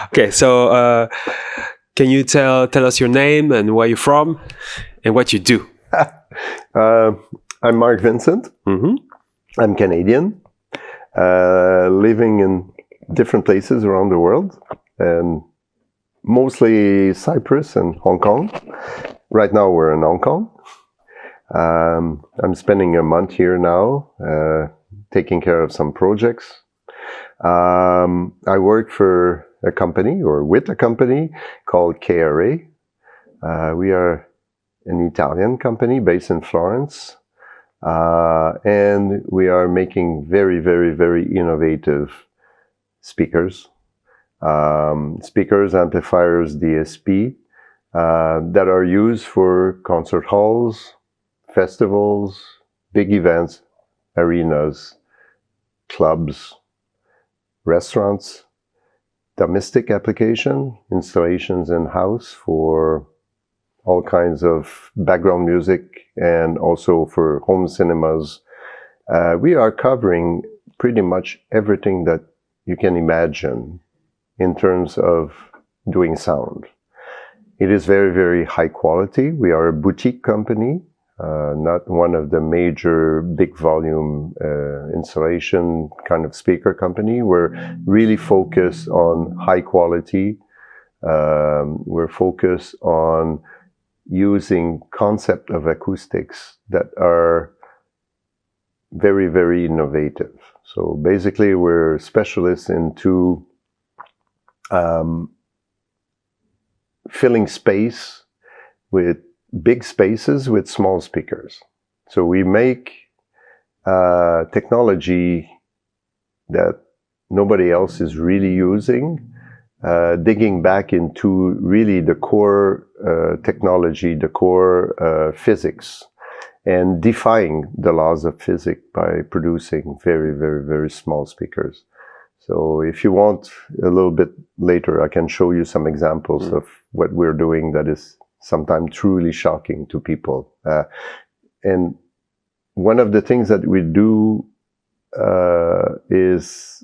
Okay, so can you tell us your name and where you're from and what you do? I'm Marc Vincent. Mm-hmm. I'm Canadian, living in different places around the world, and mostly Cyprus and Hong Kong. Right now we're in Hong Kong. I'm spending a month here now, taking care of some projects. I work for a company, or with a company, called karray. We are an Italian company based in Florence, and we are making very, very, very innovative speakers, amplifiers, DSP, that are used for concert halls, festivals, big events, arenas, clubs, restaurants, domestic application, installations in-house for all kinds of background music, and also for home cinemas. We are covering pretty much everything that you can imagine in terms of doing sound. It is very, very high quality. We are a boutique company, not one of the major big volume installation kind of speaker company. We're really focused on high quality. We're focused on using concept of acoustics that are very, very innovative. So basically we're specialists into filling space with big spaces with small speakers. So we make technology that nobody else is really using, digging back into really the core technology, the core physics, and defying the laws of physics by producing very, very, very small speakers. So if you want, a little bit later, I can show you some examples of what we're doing that is sometimes truly shocking to people. And one of the things that we do is,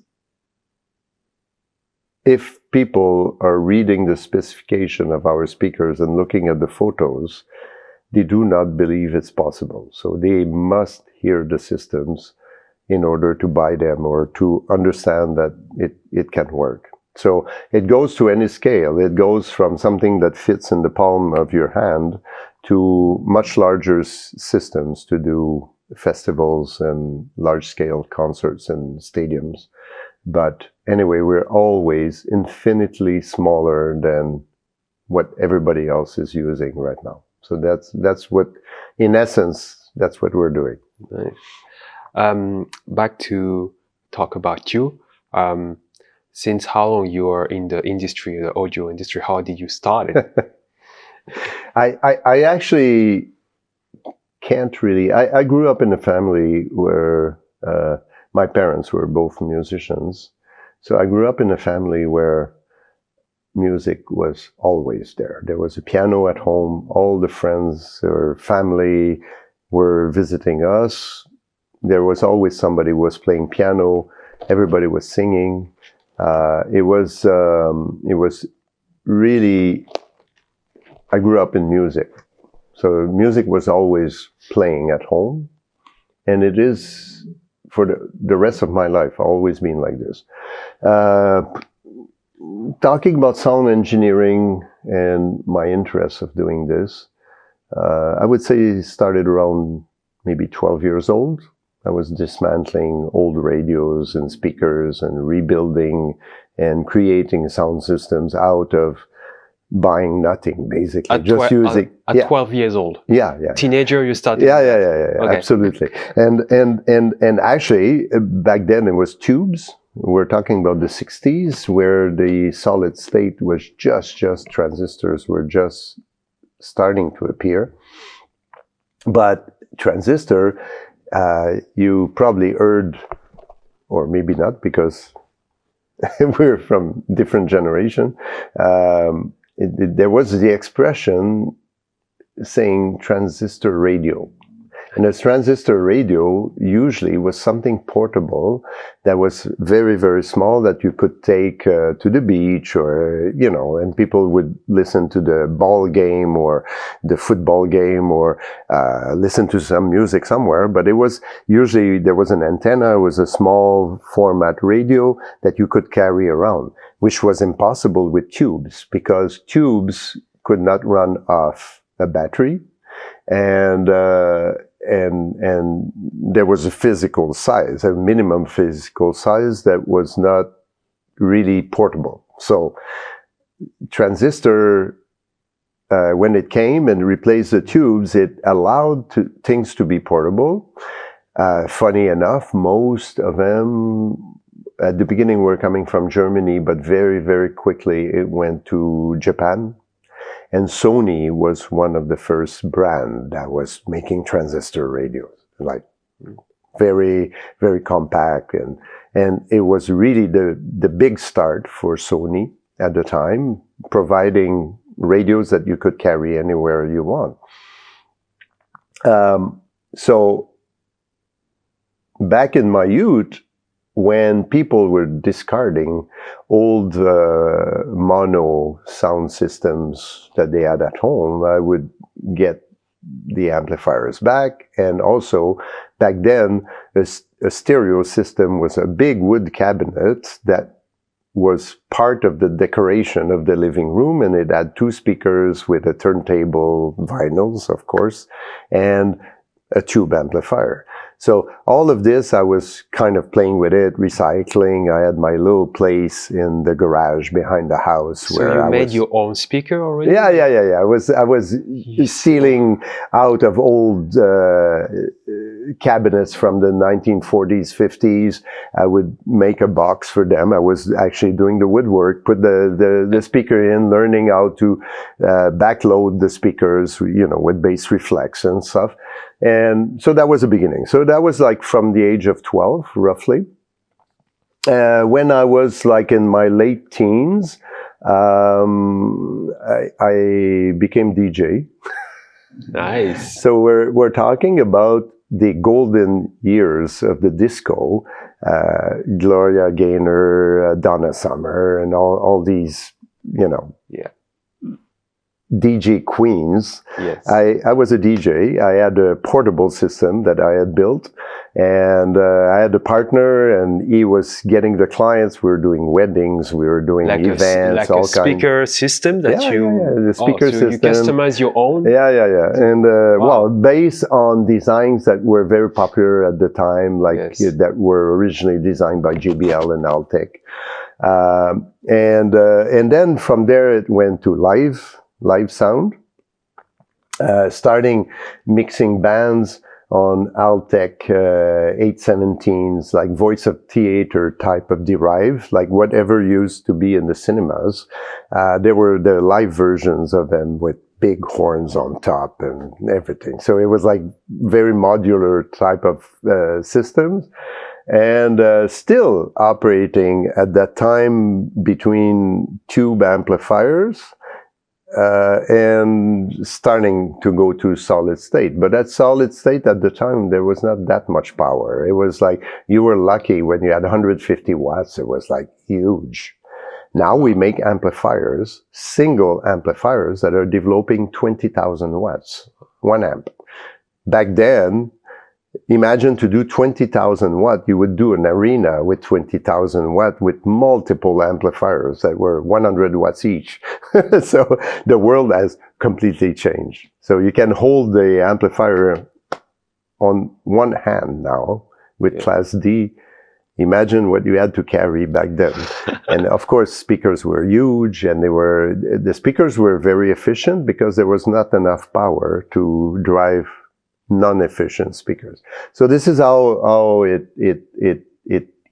if people are reading the specification of our speakers and looking at the photos, they do not believe it's possible. So they must hear the systems in order to buy them or to understand that it can work. So it goes to any scale. It goes from something that fits in the palm of your hand to much larger systems to do festivals and large-scale concerts and stadiums. But anyway, we're always infinitely smaller than what everybody else is using right now. So that's what, in essence, that's what we're doing. Nice. Back to talk about you. Since how long you are in the industry, the audio industry? How did you start it? I actually can't really. I grew up in a family where my parents were both musicians. So I grew up in a family where music was always there. There was a piano at home. All the friends or family were visiting us. There was always somebody who was playing piano. Everybody was singing. It was really, I grew up in music. So music was always playing at home. And it is, for the rest of my life, always been like this. Talking about sound engineering and my interest of doing this, I would say it started around maybe 12 years old. I was dismantling old radios and speakers and rebuilding and creating sound systems out of buying nothing, basically. Just using... At 12 years old? Yeah. Teenager, you started? Yeah, Okay. Absolutely. And actually, back then it was tubes. We're talking about the 60s, where the solid state was just transistors were just starting to appear. But transistor, you probably heard, or maybe not, because we're from different generation. There was the expression saying transistor radio. And a transistor radio usually was something portable that was very, very small that you could take to the beach, or, you know, and people would listen to the ball game or the football game, or listen to some music somewhere. But it was usually, there was an antenna, it was a small format radio that you could carry around, which was impossible with tubes, because tubes could not run off a battery. And there was a physical size, a minimum physical size that was not really portable. So transistor, when it came and replaced the tubes, it allowed things to be portable. Funny enough, most of them at the beginning were coming from Germany, but very, very quickly it went to Japan. And Sony was one of the first brand that was making transistor radios, like very, very compact. And it was really the big start for Sony at the time, providing radios that you could carry anywhere you want. So back in my youth, when people were discarding old mono sound systems that they had at home, I would get the amplifiers back. And also, back then, a stereo system was a big wood cabinet that was part of the decoration of the living room, and it had 2 speakers with a turntable, vinyls, of course, and a tube amplifier. So all of this, I was kind of playing with it, recycling. I had my little place in the garage behind the house. So you made your own speaker already? Yeah. I was stealing out of old cabinets from the 1940s, 50s. I would make a box for them. I was actually doing the woodwork, put the speaker in, learning how to backload the speakers, you know, with bass reflex and stuff. And so that was the beginning. So that was like from the age of 12, roughly. When I was like in my late teens, I became DJ. Nice. So we're talking about the golden years of the disco, Gloria Gaynor, Donna Summer, and all these, you know. Yeah. DJ queens. Yes. I was a DJ. I had a portable system that I had built, and I had a partner, and he was getting the clients. We were doing weddings, we were doing like events, all kinds. Like a speaker system that the speaker system. You customize your own? Yeah. And well, based on designs that were very popular at the time, like that were originally designed by JBL and Altec. And then from there it went to live sound, starting mixing bands on Altec 817s, like voice of theater type of derived, like whatever used to be in the cinemas. There were the live versions of them with big horns on top and everything. So it was like very modular type of systems. And still operating at that time between tube amplifiers, and starting to go to solid state. But at solid state at the time, there was not that much power. It was like, you were lucky when you had 150 watts. It was like huge. Now we make amplifiers, single amplifiers that are developing 20,000 watts, 1 amp. Back then, imagine to do 20,000 watt, you would do an arena with 20,000 watt with multiple amplifiers that were 100 watts each. So the world has completely changed. So you can hold the amplifier on one hand now with Class D. Imagine what you had to carry back then. And of course, speakers were huge, and the speakers were very efficient because there was not enough power to drive non-efficient speakers. So this is how it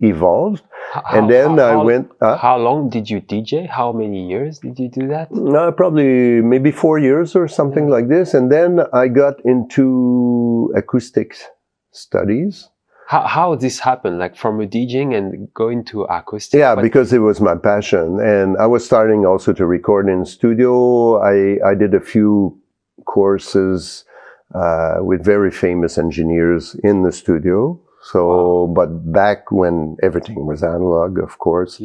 evolved. And then I went... how long did you DJ? How many years did you do that? Probably maybe 4 years or something like this. And then I got into acoustics studies. How this happened? Like from a DJing and going to acoustic? Yeah, because it was my passion. And I was starting also to record in studio. I did a few courses with very famous engineers in the studio. So, but back when everything was analog, of course,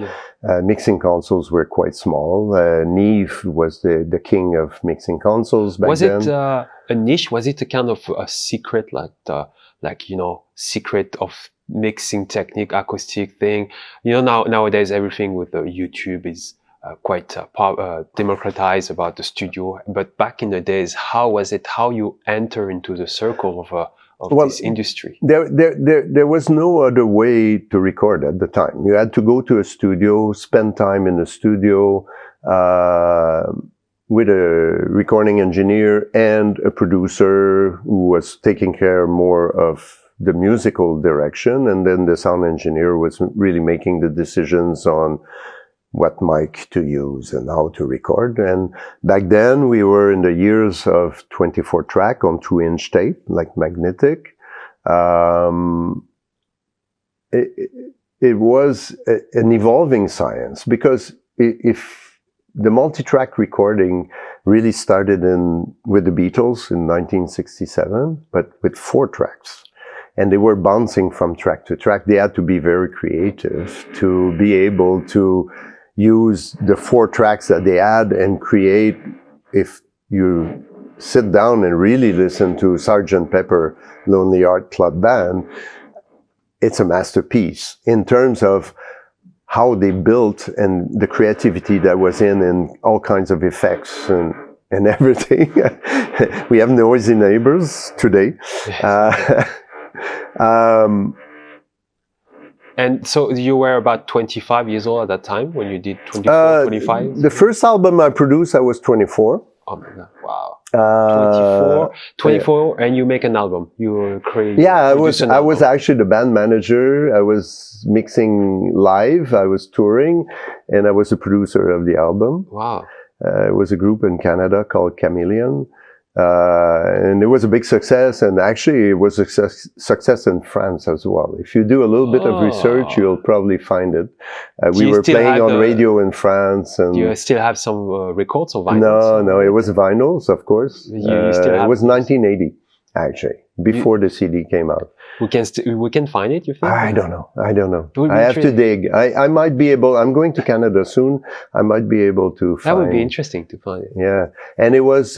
mixing consoles were quite small. Neve was the king of mixing consoles back then. Was it a niche? Was it a kind of a secret, like you know, secret of mixing technique, acoustic thing? You know, nowadays everything with YouTube is quite democratized about the studio. But back in the days, how was it? How you enter into the circle of this industry? There was no other way to record at the time. You had to go to a studio, spend time in the studio with a recording engineer and a producer who was taking care more of the musical direction, and then the sound engineer was really making the decisions on what mic to use and how to record. And back then we were in the years of 24 track on 2-inch tape, like magnetic. It was an evolving science, because if the multi-track recording really started with the Beatles in 1967, but with 4 tracks. And they were bouncing from track to track. They had to be very creative to be able to use the 4 tracks that they had and create. If you sit down and really listen to Sgt. Pepper Lonely Heart Club Band, it's a masterpiece in terms of how they built and the creativity that was in all kinds of effects and everything. We have noisy neighbors today. And so you were about 25 years old at that time when you did 24, 25? The first album I produced, I was 24. Oh my God, wow. 24, and you make an album. You create. Yeah, I was actually the band manager. I was mixing live, I was touring, and I was the producer of the album. Wow. It was a group in Canada called Chameleon. And it was a big success, and actually it was a success in France as well. If you do a little bit of research, you'll probably find it. We were playing on radio in France. And do you still have some records or vinyls? No, it was vinyls, of course. You still have it was 1980, actually, before the CD came out. We can find it, you think? I don't know. I have to dig. I might be able, I'm going to Canada soon. I might be able to find. That would be interesting to find it. Yeah. And it was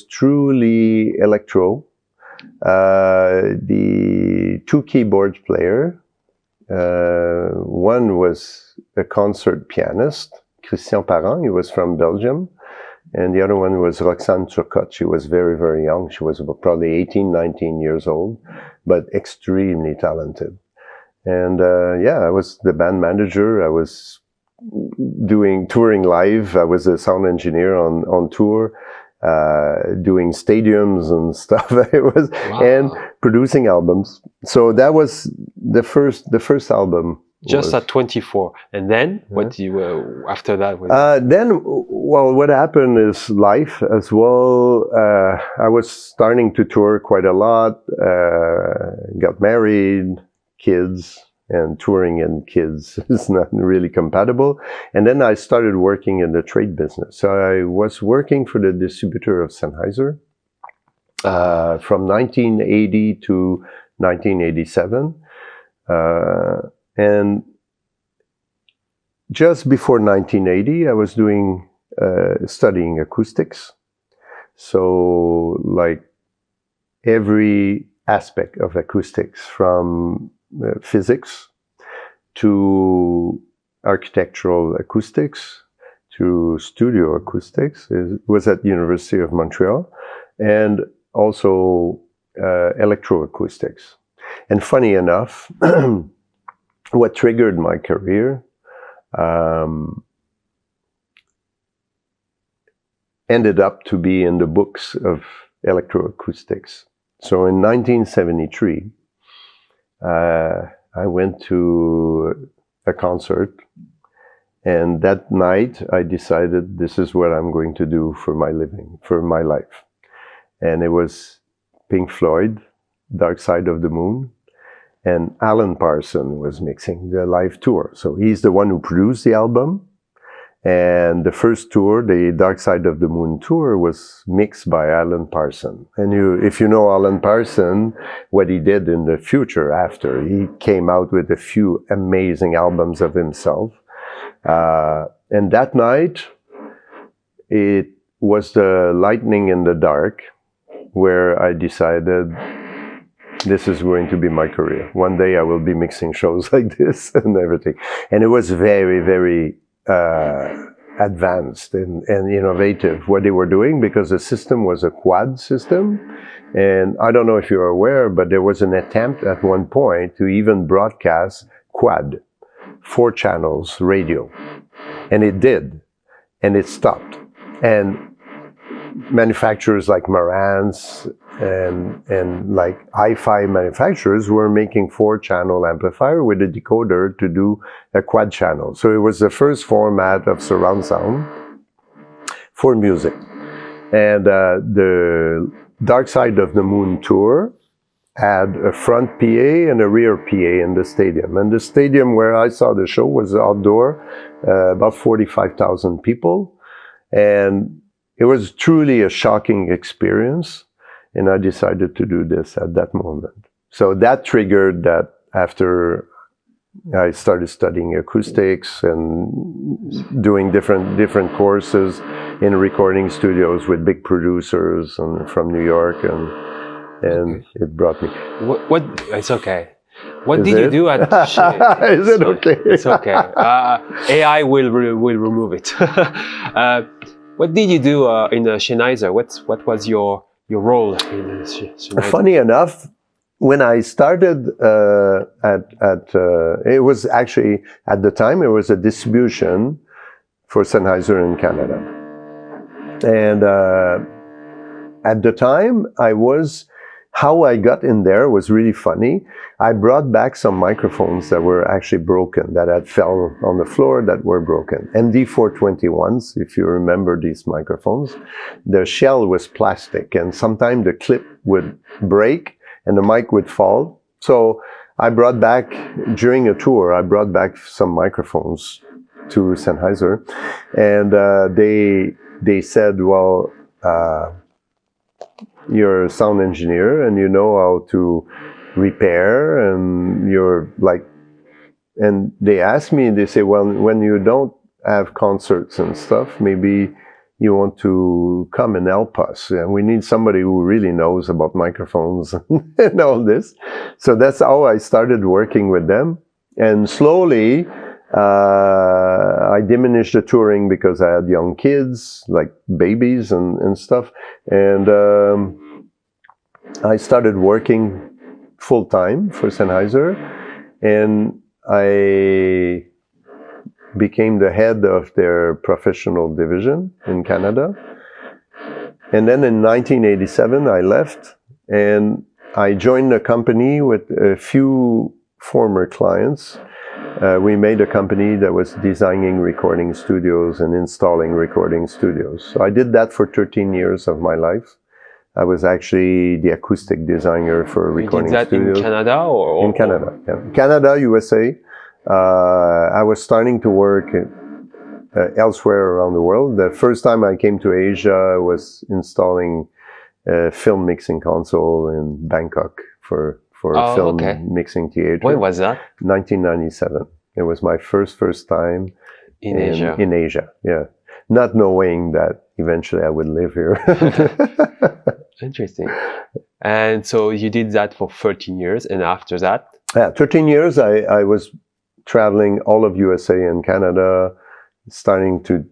truly electro. The 2 keyboard player, one was a concert pianist, Christian Parent, he was from Belgium. And the other one was Roxane Turcotte. She was very, very young. She was probably 18, 19 years old, but extremely talented. And I was the band manager. I was touring live. I was a sound engineer on tour, doing stadiums and stuff. And producing albums. So that was the first album. Just at 24, and then what you after that? What happened is life as well. I was starting to tour quite a lot. Got married, kids, and touring and kids is not really compatible. And then I started working in the trade business. So I was working for the distributor of Sennheiser from 1980 to 1987. And just before 1980, I was studying acoustics. So, like every aspect of acoustics, from physics to architectural acoustics to studio acoustics, was at University of Montreal, and also electroacoustics. And funny enough, what triggered my career ended up to be in the books of electroacoustics. So in 1973, I went to a concert, and that night I decided this is what I'm going to do for my living, for my life. And it was Pink Floyd, Dark Side of the Moon. And Alan Parsons was mixing the live tour. So he's the one who produced the album. And the first tour, the Dark Side of the Moon tour, was mixed by Alan Parsons. And if you know Alan Parsons, what he did in the future after, he came out with a few amazing albums of himself. And that night, it was the lightning in the dark where I decided this is going to be my career. One day I will be mixing shows like this and everything. And it was very, very advanced and innovative what they were doing, because the system was a quad system. And I don't know if you're aware, but there was an attempt at one point to even broadcast quad, 4 channels radio. And it did. And it stopped. And manufacturers like Marantz and like hi-fi manufacturers were making 4-channel amplifier with a decoder to do a quad channel. So it was the first format of surround sound for music. And the Dark Side of the Moon tour had a front PA and a rear PA in the stadium. And the stadium where I saw the show was outdoor, about 45,000 people. And it was truly a shocking experience. And I decided to do this at that moment. So that triggered that after I started studying acoustics and doing different courses in recording studios with big producers and from New York, and okay. It brought me. What? It's okay. What did you do at? Is it okay? It's okay. AI will remove it. What did you do in Sennheiser? What was your role in Sennheiser? Funny enough, when I started it was actually, at the time, it was a distribution for Sennheiser in Canada. And at the time, how I got in there was really funny. I brought back some microphones that were actually broken, that had fell on the floor, that were broken. MD421s, if you remember these microphones, the shell was plastic, and sometimes the clip would break and the mic would fall. So I brought back, during a tour, I brought back some microphones to Sennheiser, and they said, well, you're a sound engineer and you know how to repair, and you're like, and they asked me, they say, well, when you don't have concerts and stuff, maybe you want to come and help us. And we need somebody who really knows about microphones and all this. So that's how I started working with them. And slowly, I diminished the touring because I had young kids, like babies and stuff. And I started working full-time for Sennheiser. And I became the head of their professional division in Canada. And then in 1987, I left and I joined a company with a few former clients. We made a company that was designing recording studios and installing recording studios. So I did that for 13 years of my life. I was actually the acoustic designer for recording studios. You did that in Canada or? In Canada, yeah. Canada, USA. I was starting to work elsewhere around the world. The first time I came to Asia, I was installing a film mixing console in Bangkok for a film mixing theater. When was that? 1997. It was my first time in Asia. In Asia, yeah. Not knowing that eventually I would live here. Interesting. And so you did that for 13 years, and after that? Yeah, 13 years I was traveling all of USA and Canada, starting to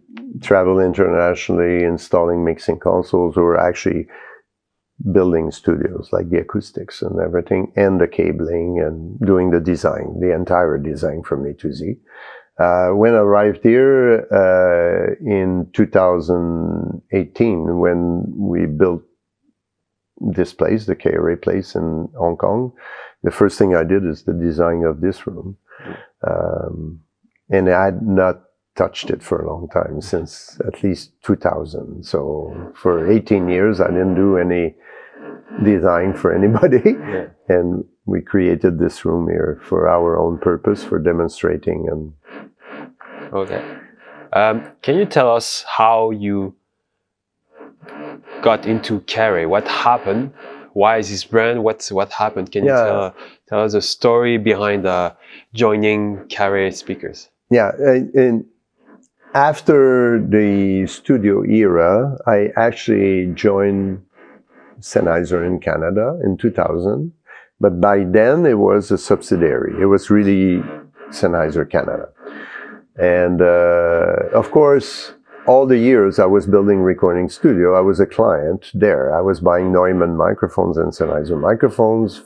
travel internationally, installing mixing consoles, or actually building studios, like the acoustics and everything, and the cabling, and doing the design, the entire design from A to Z. When I arrived here in 2018, when we built this place, the karray place in Hong Kong, the first thing I did is the design of this room. And I had not touched it for a long time, since at least 2000. So for 18 years, I didn't do any design for anybody. Yeah. And we created this room here for our own purpose, for demonstrating. And okay. Can you tell us how you got into karray? What happened? Why is this brand? What happened? Can you tell us the story behind joining karray speakers? Yeah, and after the studio era, I actually joined Sennheiser in Canada in 2000. But by then, it was a subsidiary. It was really Sennheiser Canada. And of course, all the years I was building recording studio, I was a client there. I was buying Neumann microphones and Sennheiser microphones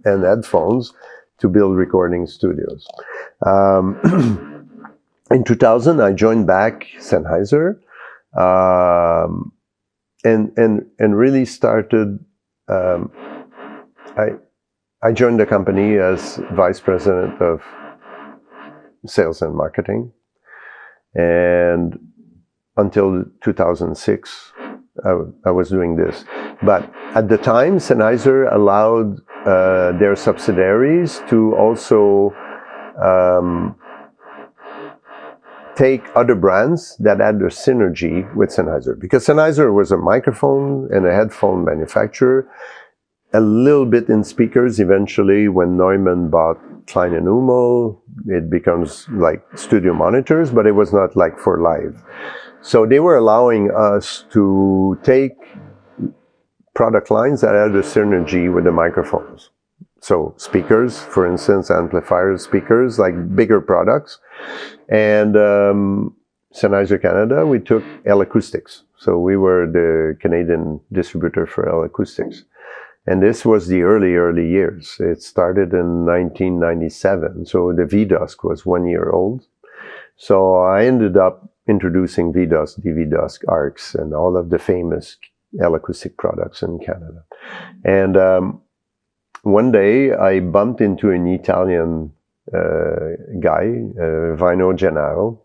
and headphones to build recording studios. In 2000, I joined back Sennheiser and really started. I joined the company as vice president of sales and marketing, and until 2006, I was doing this. But at the time, Sennheiser allowed their subsidiaries to also take other brands that had a synergy with Sennheiser. Because Sennheiser was a microphone and a headphone manufacturer, a little bit in speakers. Eventually, when Neumann bought Klein & Hummel, it becomes like studio monitors, but it was not like for live. So they were allowing us to take product lines that had a synergy with the microphones. So speakers, for instance, amplifiers, speakers, like bigger products. And Sennheiser Canada, we took L Acoustics. So we were the Canadian distributor for L Acoustics. And this was the early years. It started in 1997. So the V-Dusk was 1 year old. So I ended up introducing V-Dusk, DV-Dusk, ARCs, and all of the famous L Acoustic products in Canada. And one day I bumped into an Italian guy, Vino Gennaro,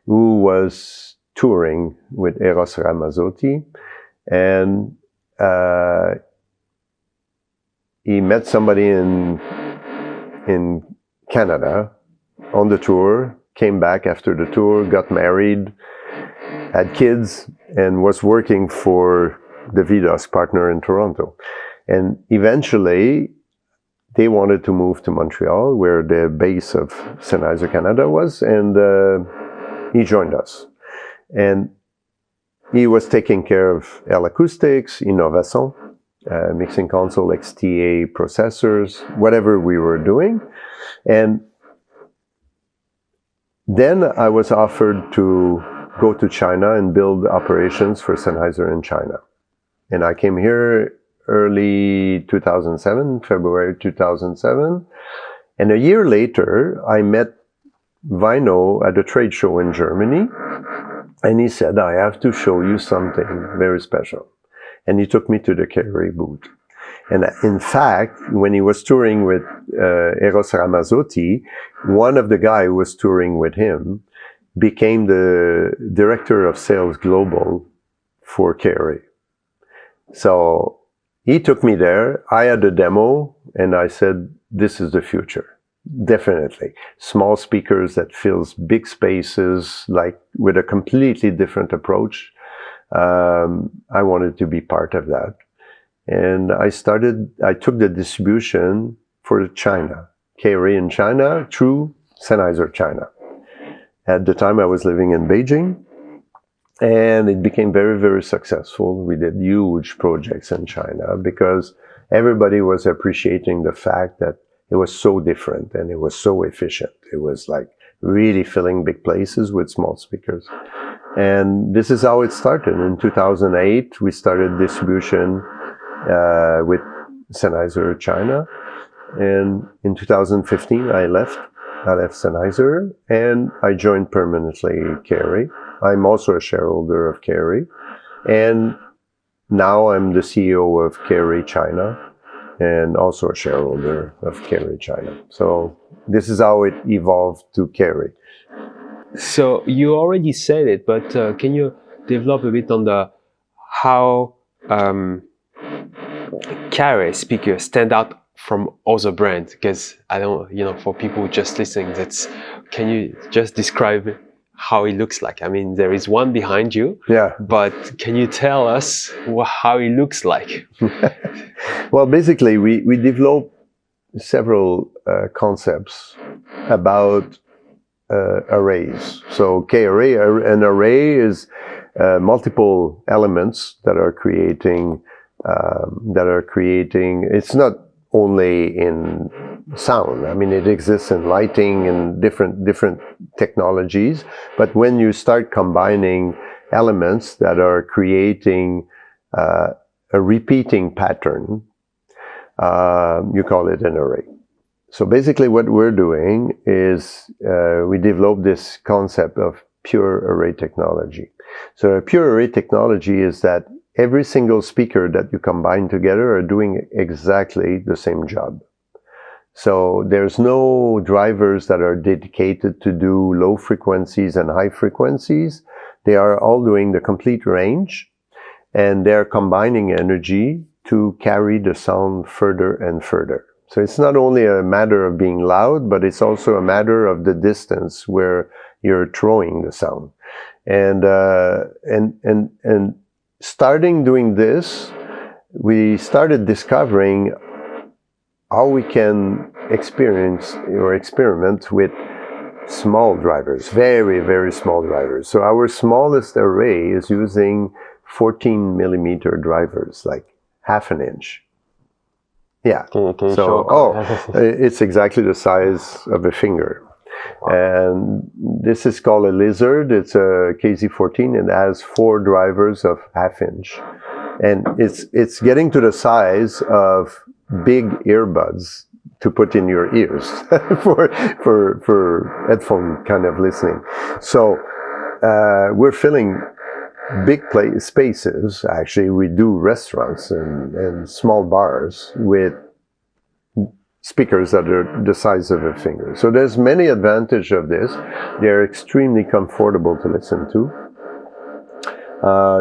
who was touring with Eros Ramazzotti, and he met somebody in Canada on the tour, came back after the tour, got married, had kids, and was working for the V-Dusk partner in Toronto. And eventually, they wanted to move to Montreal, where the base of Sennheiser Canada was, and he joined us. And he was taking care of L Acoustics, Innovation, mixing console, XTA processors, whatever we were doing. And then I was offered to go to China and build operations for Sennheiser in China. And I came here early 2007, February 2007. And a year later, I met Vino at a trade show in Germany. And he said, I have to show you something very special. And he took me to the karray booth. And in fact, when he was touring with Eros Ramazzotti, one of the guys who was touring with him became the director of sales global for karray. So he took me there. I had a demo, and I said, this is the future. Definitely. Small speakers that fills big spaces, like with a completely different approach. I wanted to be part of that. And I took the distribution for China, karray in China, through Sennheiser China. At the time I was living in Beijing, and it became very, very successful. We did huge projects in China because everybody was appreciating the fact that it was so different and it was so efficient. It was like really filling big places with small speakers. And this is how it started. In 2008, we started distribution with Sennheiser China. And in 2015, I left Sennheiser and I joined permanently karray. I'm also a shareholder of karray. And now I'm the CEO of karray China and also a shareholder of karray China. So this is how it evolved to karray. So you already said it, but can you develop a bit on how karray speakers stand out from other brands? Because I don't, for people just listening, can you just describe how it looks like. I mean, there is one behind you. Yeah. But can you tell us how it looks like? Well, basically, we developed several concepts about arrays. So karray, an array is multiple elements that are creating. It's not only in sound. I mean, it exists in lighting and different technologies. But when you start combining elements that are creating a repeating pattern, you call it an array. So basically what we're doing is we developed this concept of pure array technology. So a pure array technology is that every single speaker that you combine together are doing exactly the same job. So there's no drivers that are dedicated to do low frequencies and high frequencies. They are all doing the complete range, and they're combining energy to carry the sound further and further. So it's not only a matter of being loud, but it's also a matter of the distance where you're throwing the sound. And starting doing this, we started discovering how we can experience or experiment with small drivers, very, very small drivers. So our smallest array is using 14 millimeter drivers, like half an inch. Yeah. Can you So, it's exactly the size of a finger. Wow. And this is called a lizard. It's a KZ14 and has 4 drivers of half inch. And it's getting to the size of big earbuds to put in your ears for headphone kind of listening. So we're filling big spaces. Actually, we do restaurants and small bars with speakers that are the size of a finger. So there's many advantages of this. They're extremely comfortable to listen to.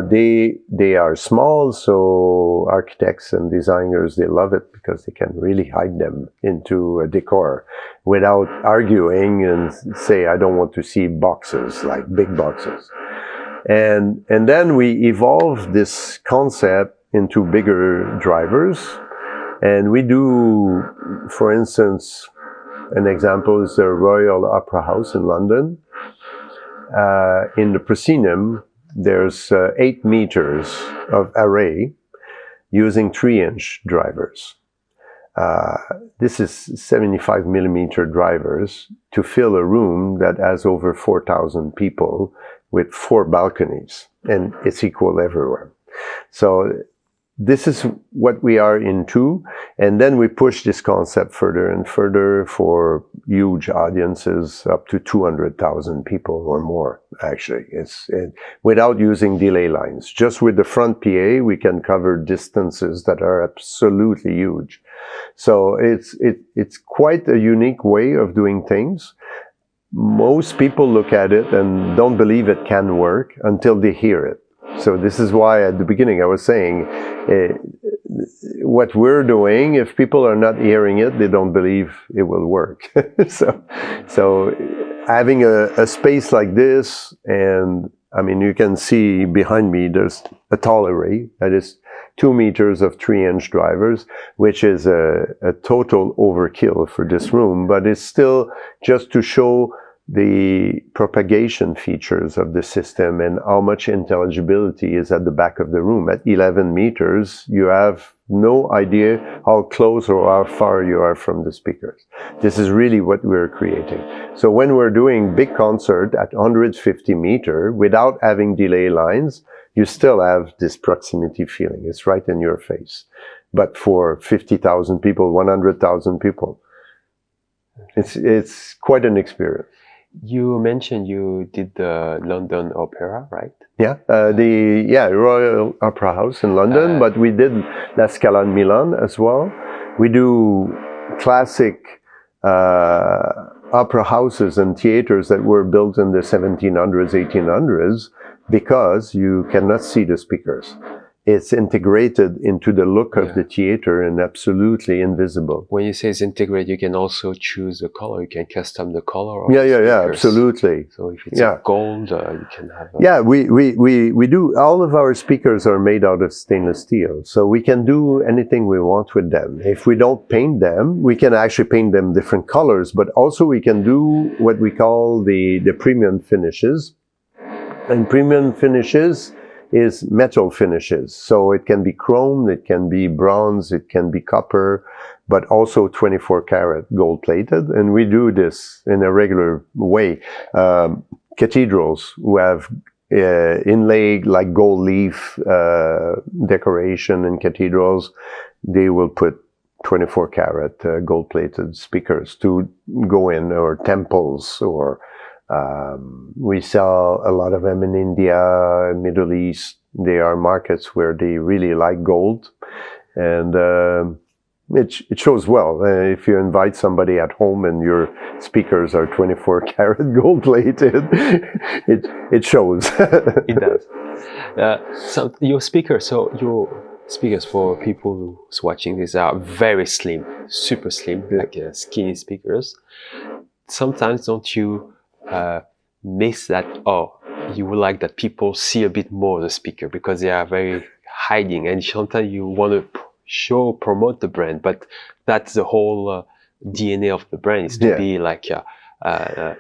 They are small, so architects and designers, they love it because they can really hide them into a decor without arguing and say, I don't want to see boxes, like big boxes. And then we evolved this concept into bigger drivers. And we do, for instance, an example is the Royal Opera House in London. In the proscenium, there's 8 meters of array using 3-inch drivers. This is 75 millimeter drivers to fill a room that has over 4,000 people with 4 balconies, and it's equal everywhere. So this is what we are into, and then we push this concept further and further for huge audiences, up to 200,000 people or more, actually. Without using delay lines. Just with the front PA, we can cover distances that are absolutely huge. So it's quite a unique way of doing things. Most people look at it and don't believe it can work until they hear it. So this is why at the beginning I was saying, what we're doing, if people are not hearing it, they don't believe it will work. so having a space like this, and I mean, you can see behind me, there's a tall array that is 2 meters of 3-inch drivers, which is a total overkill for this room, but it's still just to show the propagation features of the system and how much intelligibility is at the back of the room. At 11 meters, you have no idea how close or how far you are from the speakers. This is really what we're creating. So when we're doing big concert at 150 meter without having delay lines, you still have this proximity feeling. It's right in your face. But for 50,000 people, 100,000 people, it's quite an experience. You mentioned you did the London Opera, right? Yeah, Royal Opera House in London, but we did La Scala in Milan as well. We do classic opera houses and theaters that were built in the 1700s, 1800s, because you cannot see the speakers. it's integrated into the look of the theater and absolutely invisible. When you say it's integrated, you can also choose the color. You can custom the color of yeah, absolutely. So if it's a gold, you can have we do. All of our speakers are made out of stainless steel, so we can do anything we want with them. If we don't paint them, we can actually paint them different colors, but also we can do what we call the premium finishes. And premium finishes is metal finishes. So it can be chrome, it can be bronze, it can be copper, but also 24 karat gold plated. And we do this in a regular way. Cathedrals who have inlaid like gold leaf decoration in cathedrals, they will put 24 karat gold plated speakers to go in, or temples, or we sell a lot of them in India, Middle East. They are markets where they really like gold, and it shows well. If you invite somebody at home and your speakers are 24 karat gold plated, it shows. It does. So your speakers for people who's watching this are very slim, super slim, like skinny speakers. Sometimes don't you miss that, you would like that people see a bit more the speaker because they are very hiding, and sometimes you want to promote the brand, but that's the whole DNA of the brand, is to be like a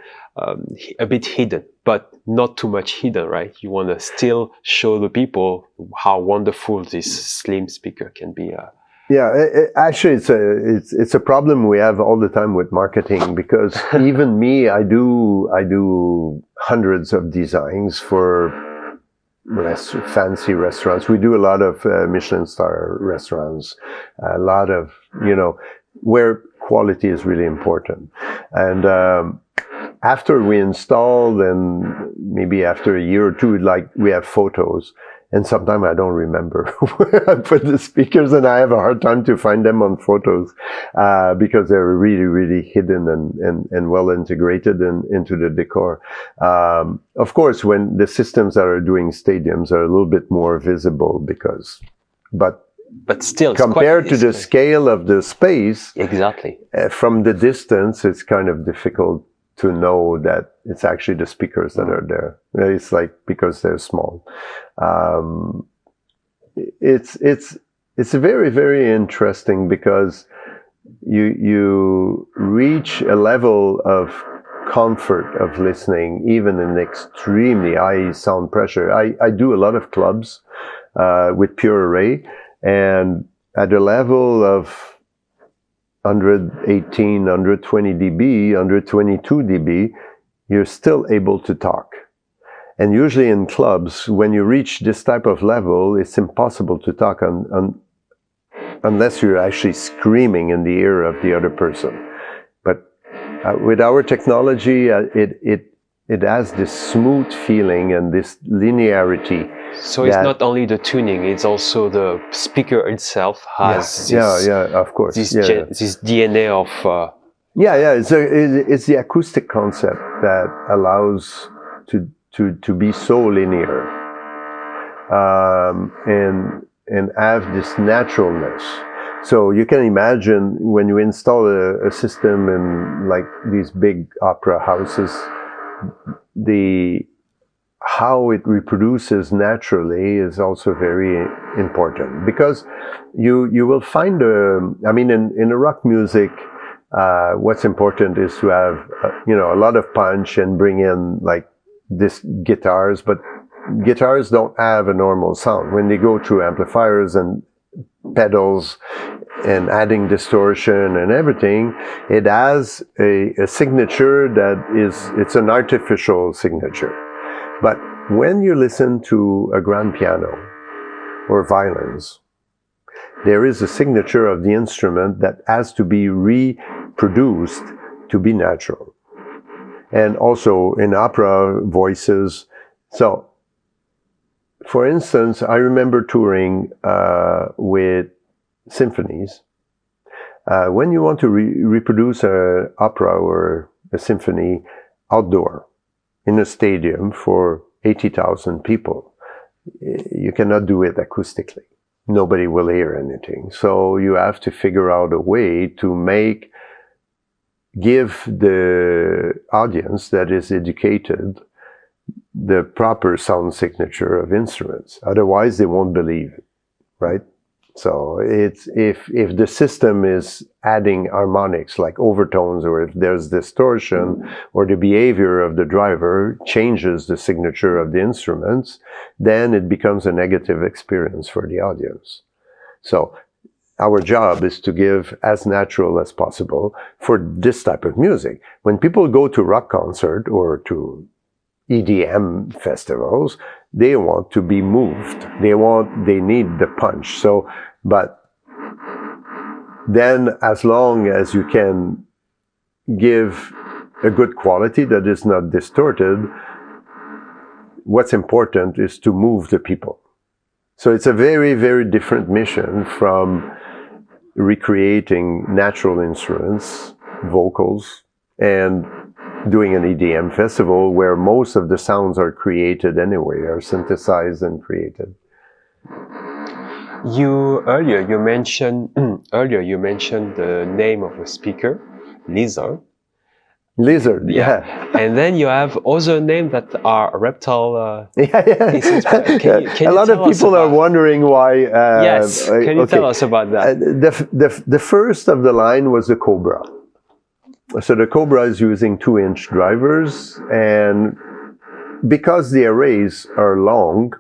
bit hidden, but not too much hidden, right? You want to still show the people how wonderful this slim speaker can be. Actually, it's a problem we have all the time with marketing, because even me, I do hundreds of designs for fancy restaurants. We do a lot of Michelin star restaurants, a lot of, where quality is really important. And after we install, then maybe after a year or two, like, we have photos. And sometimes I don't remember where I put the speakers, and I have a hard time to find them on photos because they're really, really hidden and well integrated into the decor. Of course, when the systems that are doing stadiums are a little bit more visible, but still, compared to the scale of the space, exactly, from the distance, it's kind of difficult to know that it's actually the speakers that are there. It's like, because they're small. It's very, very interesting, because you reach a level of comfort of listening, even in extremely high sound pressure. I do a lot of clubs with pure array, and at a level of 118, 120 dB, 122 dB, you're still able to talk. And usually in clubs, when you reach this type of level, it's impossible to talk unless you're actually screaming in the ear of the other person. But with our technology, it has this smooth feeling and this linearity. So it's not only the tuning; it's also the speaker itself has of course, this DNA of. It's the acoustic concept that allows to be so linear, and have this naturalness. So you can imagine when you install a system in like these big opera houses, how it reproduces naturally is also very important, because you will find in a rock music, what's important is to have a lot of punch and bring in like this guitars, but guitars don't have a normal sound. When they go through amplifiers and pedals and adding distortion and everything, it has a signature it's an artificial signature. But when you listen to a grand piano or violins, there is a signature of the instrument that has to be reproduced to be natural. And also in opera voices. So, for instance, I remember touring with symphonies. When you want to reproduce an opera or a symphony outdoor, in a stadium for 80,000 people, you cannot do it acoustically. Nobody will hear anything. So you have to figure out a way to give the audience that is educated the proper sound signature of instruments. Otherwise, they won't believe it, right? So it's if the system is adding harmonics like overtones, or if there's distortion, or the behavior of the driver changes the signature of the instruments, then it becomes a negative experience for the audience. So our job is to give as natural as possible for this type of music. When people go to rock concert or to EDM festivals, they want to be moved. They need the punch. So, but then as long as you can give a good quality that is not distorted, what's important is to move the people. So it's a very, very different mission from recreating natural instruments, vocals, and doing an EDM festival where most of the sounds are created anyway, are synthesized and created. Earlier you mentioned the name of a speaker, Lizard. Lizard, yeah. And then you have other names that are reptile. Yeah. Can you a lot of people are wondering why. Yes, can you tell us about that? The first of the line was the Cobra. So the Cobra is using 2-inch drivers, and because the arrays are long,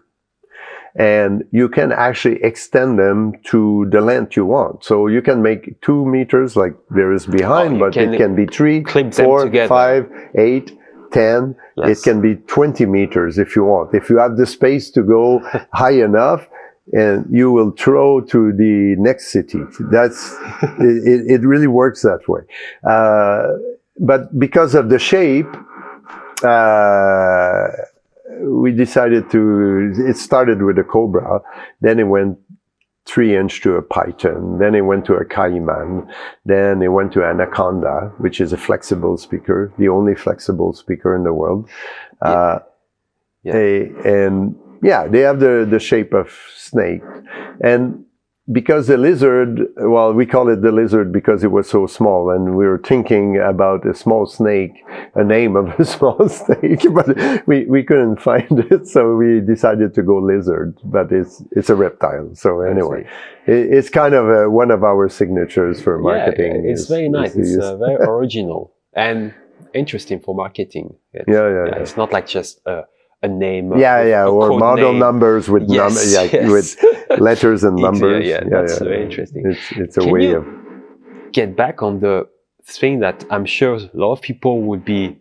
and you can actually extend them to the length you want. So you can make 2 meters like there is behind, but it can be 3, 4, 5, 8, 10. Yes. It can be 20 meters if you want. If you have the space to go high enough, and you will throw to the next city. That's it really works that way. But because of the shape, we decided it started with a Cobra, then it went 3-inch to a Python, then it went to a Cayman, then it went to Anaconda, which is a flexible speaker, the only flexible speaker in the world. They have the shape of snake. And because the lizard, well, we call it the lizard because it was so small, and we were thinking about a small snake, a name of a small snake, but we couldn't find it, so we decided to go lizard, but it's a reptile. So anyway, it's kind of one of our signatures for marketing. Yeah, it's very nice. It's very original and interesting for marketing. It's not like just a name. Or model numbers with with letters and numbers. That's very interesting. It's a way of get back on the thing that I'm sure a lot of people would be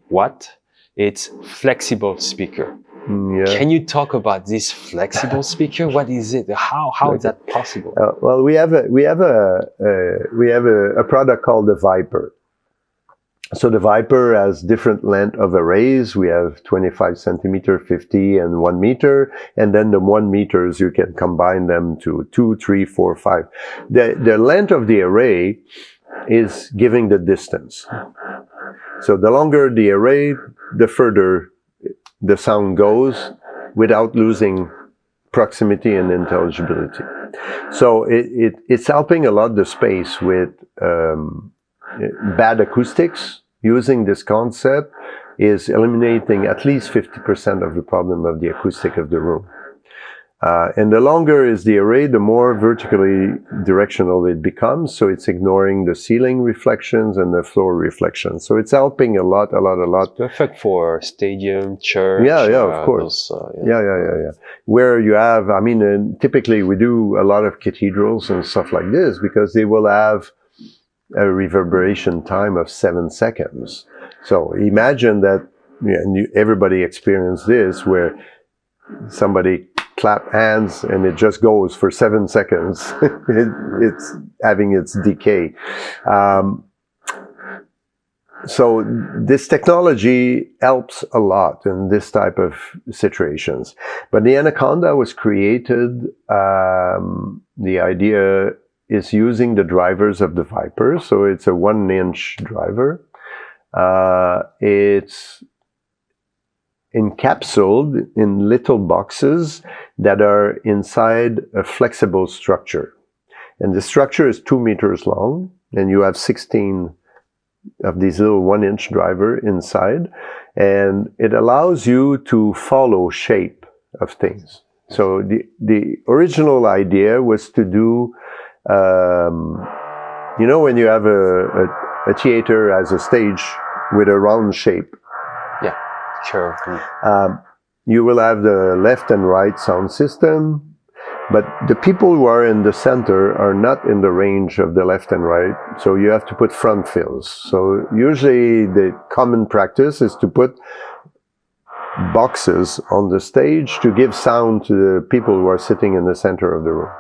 it's flexible speaker. Can you talk about this flexible speaker? What is it? How is that possible? Well, we have a product called the Viper. So the Viper has different length of arrays. We have 25 centimeter, 50, and 1 meter. And then the 1 meters, you can combine them to 2, 3, 4, 5. The length of the array is giving the distance. So the longer the array, the further the sound goes without losing proximity and intelligibility. So it's helping a lot the space with bad acoustics. Using this concept is eliminating at least 50% of the problem of the acoustic of the room. And the longer is the array, the more vertically directional it becomes. So it's ignoring the ceiling reflections and the floor reflections. So it's helping a lot. It's perfect for stadium, church. Of course. Where you have, typically we do a lot of cathedrals and stuff like this because they will have a reverberation time of 7 seconds. So imagine that, everybody experienced this, where somebody clap hands and it just goes for 7 seconds. It's having its decay. So this technology helps a lot in this type of situations. But the Anaconda was created, the idea is using the drivers of the Viper. So it's a 1-inch driver. encapsulated in little boxes that are inside a flexible structure. And the structure is 2 meters long, and you have 16 of these little 1-inch driver inside, and it allows you to follow shape of things. So the original idea was to do, you know, when you have a theater as a stage with a round shape. Yeah, sure. You will have the left and right sound system, but the people who are in the center are not in the range of the left and right, so you have to put front fills. So usually the common practice is to put boxes on the stage to give sound to the people who are sitting in the center of the room.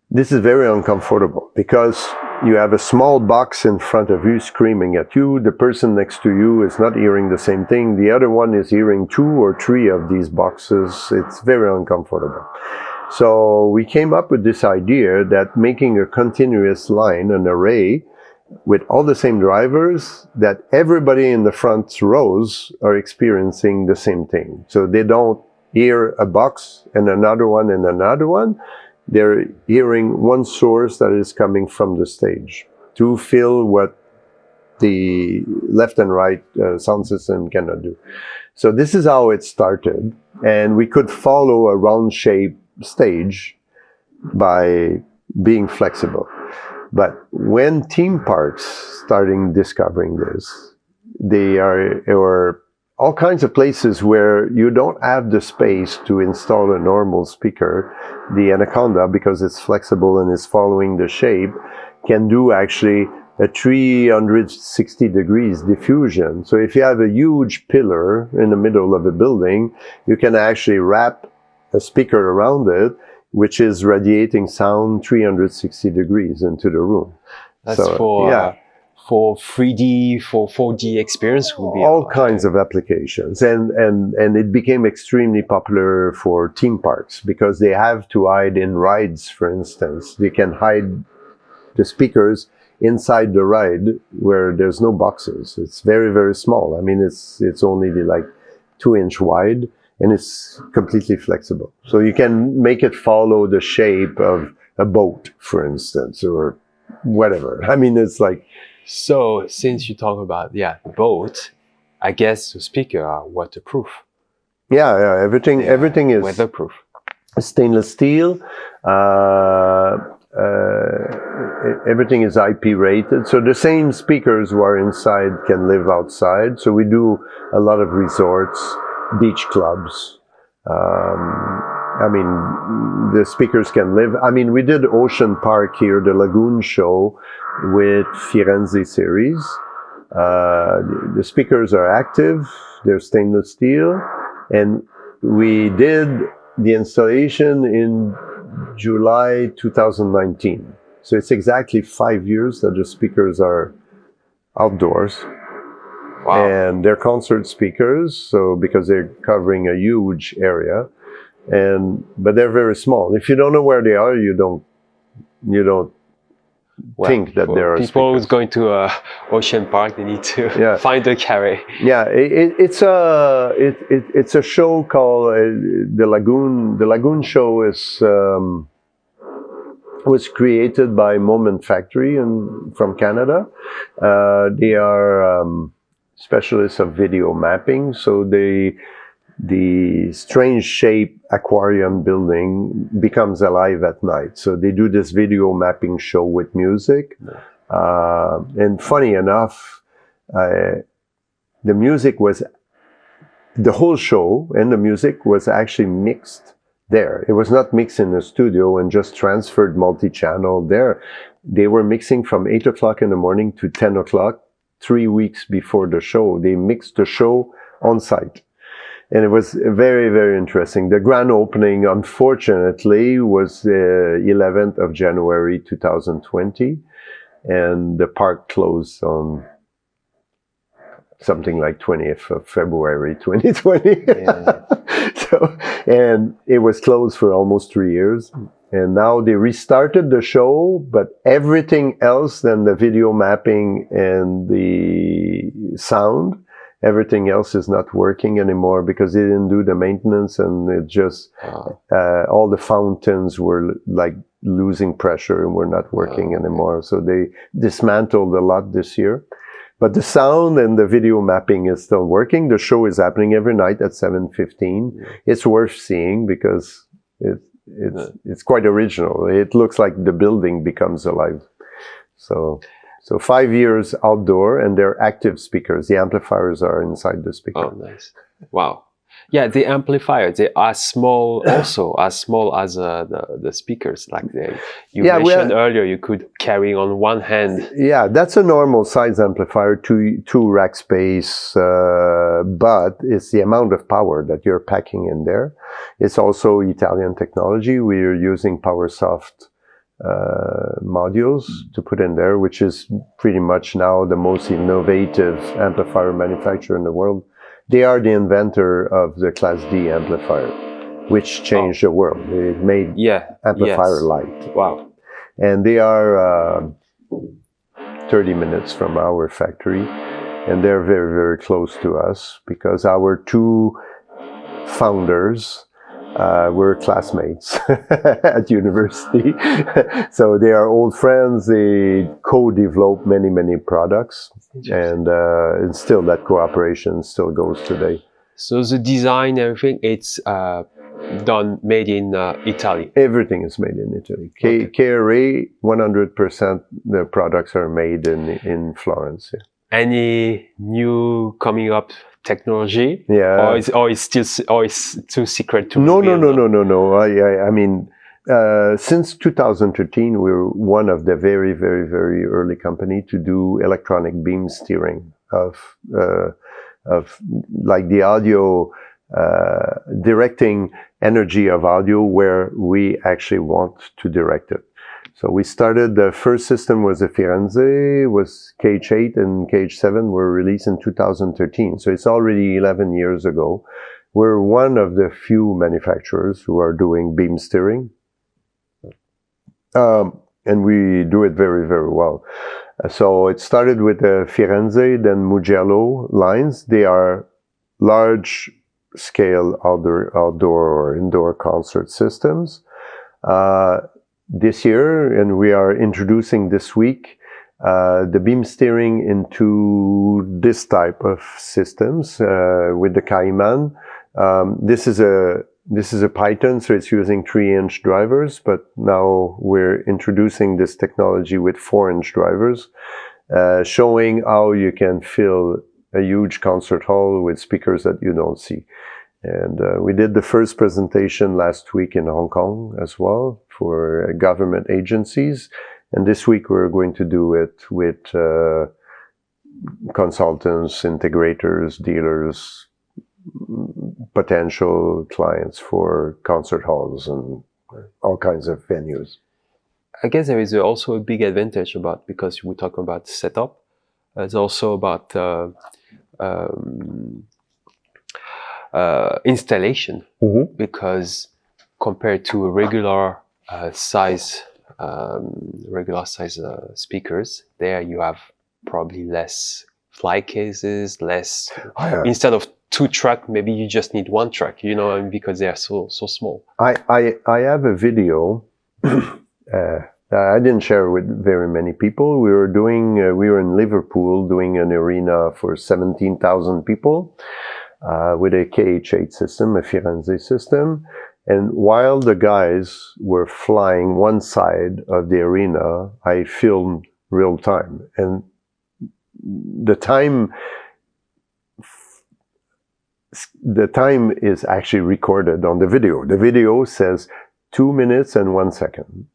This is very uncomfortable because you have a small box in front of you screaming at you. The person next to you is not hearing the same thing. The other one is hearing 2 or 3 of these boxes. It's very uncomfortable. So we came up with this idea that making a continuous line, an array, with all the same drivers, that everybody in the front rows are experiencing the same thing. So they don't hear a box and another one and another one. They're hearing one source that is coming from the stage to fill what the left and right sound system cannot do. So this is how it started, and we could follow a round shape stage by being flexible. But when theme parks starting discovering this, there are all kinds of places where you don't have the space to install a normal speaker. The Anaconda, because it's flexible and is following the shape, can do actually a 360 degrees diffusion. So if you have a huge pillar in the middle of a building, you can actually wrap a speaker around it, which is radiating sound 360 degrees into the room. That's so, for 3D, for 4D experience would be all kinds of applications, and it became extremely popular for theme parks because they have to hide in rides. For instance, they can hide the speakers inside the ride where there's no boxes. It's very, very small. I mean, it's only like 2-inch wide, and it's completely flexible. So you can make it follow the shape of a boat, for instance, or whatever. I mean, it's like. So since you talk about the boat, I guess the speaker are waterproof. Yeah, everything is weatherproof. Stainless steel. Everything is IP rated. So the same speakers who are inside can live outside. So we do a lot of resorts, beach clubs. I mean, the speakers can live. I mean, we did Ocean Park here, the Lagoon show with Firenze series. The speakers are active, they're stainless steel, and we did the installation in July 2019. So it's exactly 5 years that the speakers are outdoors. Wow. And they're concert speakers, so because they're covering a huge area, but they're very small. If you don't know where they are, you don't think that there are people speakers. Who's going to Ocean Park, they need to find a karray. Yeah, it's a show called the Lagoon. The Lagoon show was created by Moment Factory from Canada. They are specialists of video mapping, so the strange shape aquarium building becomes alive at night. So they do this video mapping show with music. And funny enough, the whole show and the music was actually mixed there. It was not mixed in the studio and just transferred multi-channel there. They were mixing from 8 o'clock in the morning to 10 o'clock, 3 weeks before the show. They mixed the show on site. And it was very, very interesting. The grand opening, unfortunately, was 11th of January 2020. And the park closed on something like 20th of February 2020. Yeah. And it was closed for almost 3 years. And now they restarted the show, but everything else than the video mapping and the sound everything else is not working anymore because they didn't do the maintenance, and it just all the fountains were like losing pressure and were not working anymore. So they dismantled a lot this year. But the sound and the video mapping is still working. The show is happening every night at 7:15. It's worth seeing because it's quite original. It looks like the building becomes alive. So 5 years outdoor, and they're active speakers. The amplifiers are inside the speaker. Oh, nice. Wow. Yeah, the amplifiers, they are small also, as small as the speakers. Like you mentioned earlier, you could carry on one hand. Yeah, that's a normal size amplifier, two rack space, but it's the amount of power that you're packing in there. It's also Italian technology. We're using PowerSoft modules to put in there, which is pretty much now the most innovative amplifier manufacturer in the world. They are the inventor of the Class D amplifier, which changed the world. It made amplifier light. Wow. And they are 30 minutes from our factory, and they're very, very close to us because our two founders were classmates at university. So they are old friends. They co-developed many, many products, and still that cooperation still goes today. So the design, everything, it's made in Italy. Everything is made in Italy. Karray, 100% the products are made in Florence. Yeah. Any new coming up technology? Yeah. Or it's too secret to No. I mean, since 2013, we're one of the very, very, very early company to do electronic beam steering of like the audio, directing energy of audio where we actually want to direct it. So we started, the first system was a Firenze, was KH8 and KH7 were released in 2013. So it's already 11 years ago. We're one of the few manufacturers who are doing beam steering. And we do it very, very well. So it started with the Firenze, then Mugello lines. They are large scale outdoor or indoor concert systems. This year, and we are introducing this week, the beam steering into this type of systems with the Cayman. This is a Python, so it's using 3-inch drivers, but now we're introducing this technology with 4-inch drivers, showing how you can fill a huge concert hall with speakers that you don't see. And we did the first presentation last week in Hong Kong as well for government agencies. And this week we're going to do it with consultants, integrators, dealers, potential clients for concert halls and all kinds of venues. I guess there is also a big advantage about, because we talk about setup, it's also about installation, because compared to a regular size speakers, there you have probably less fly cases, less instead of 2 track, maybe you just need 1 track, you know, because they are so small. I have a video I didn't share with very many people. We were in Liverpool doing an arena for 17,000 people with a KH8 system, a Firenze system. And while the guys were flying one side of the arena, I filmed real time. And the time is actually recorded on the video. The video says 2 minutes and 1 second.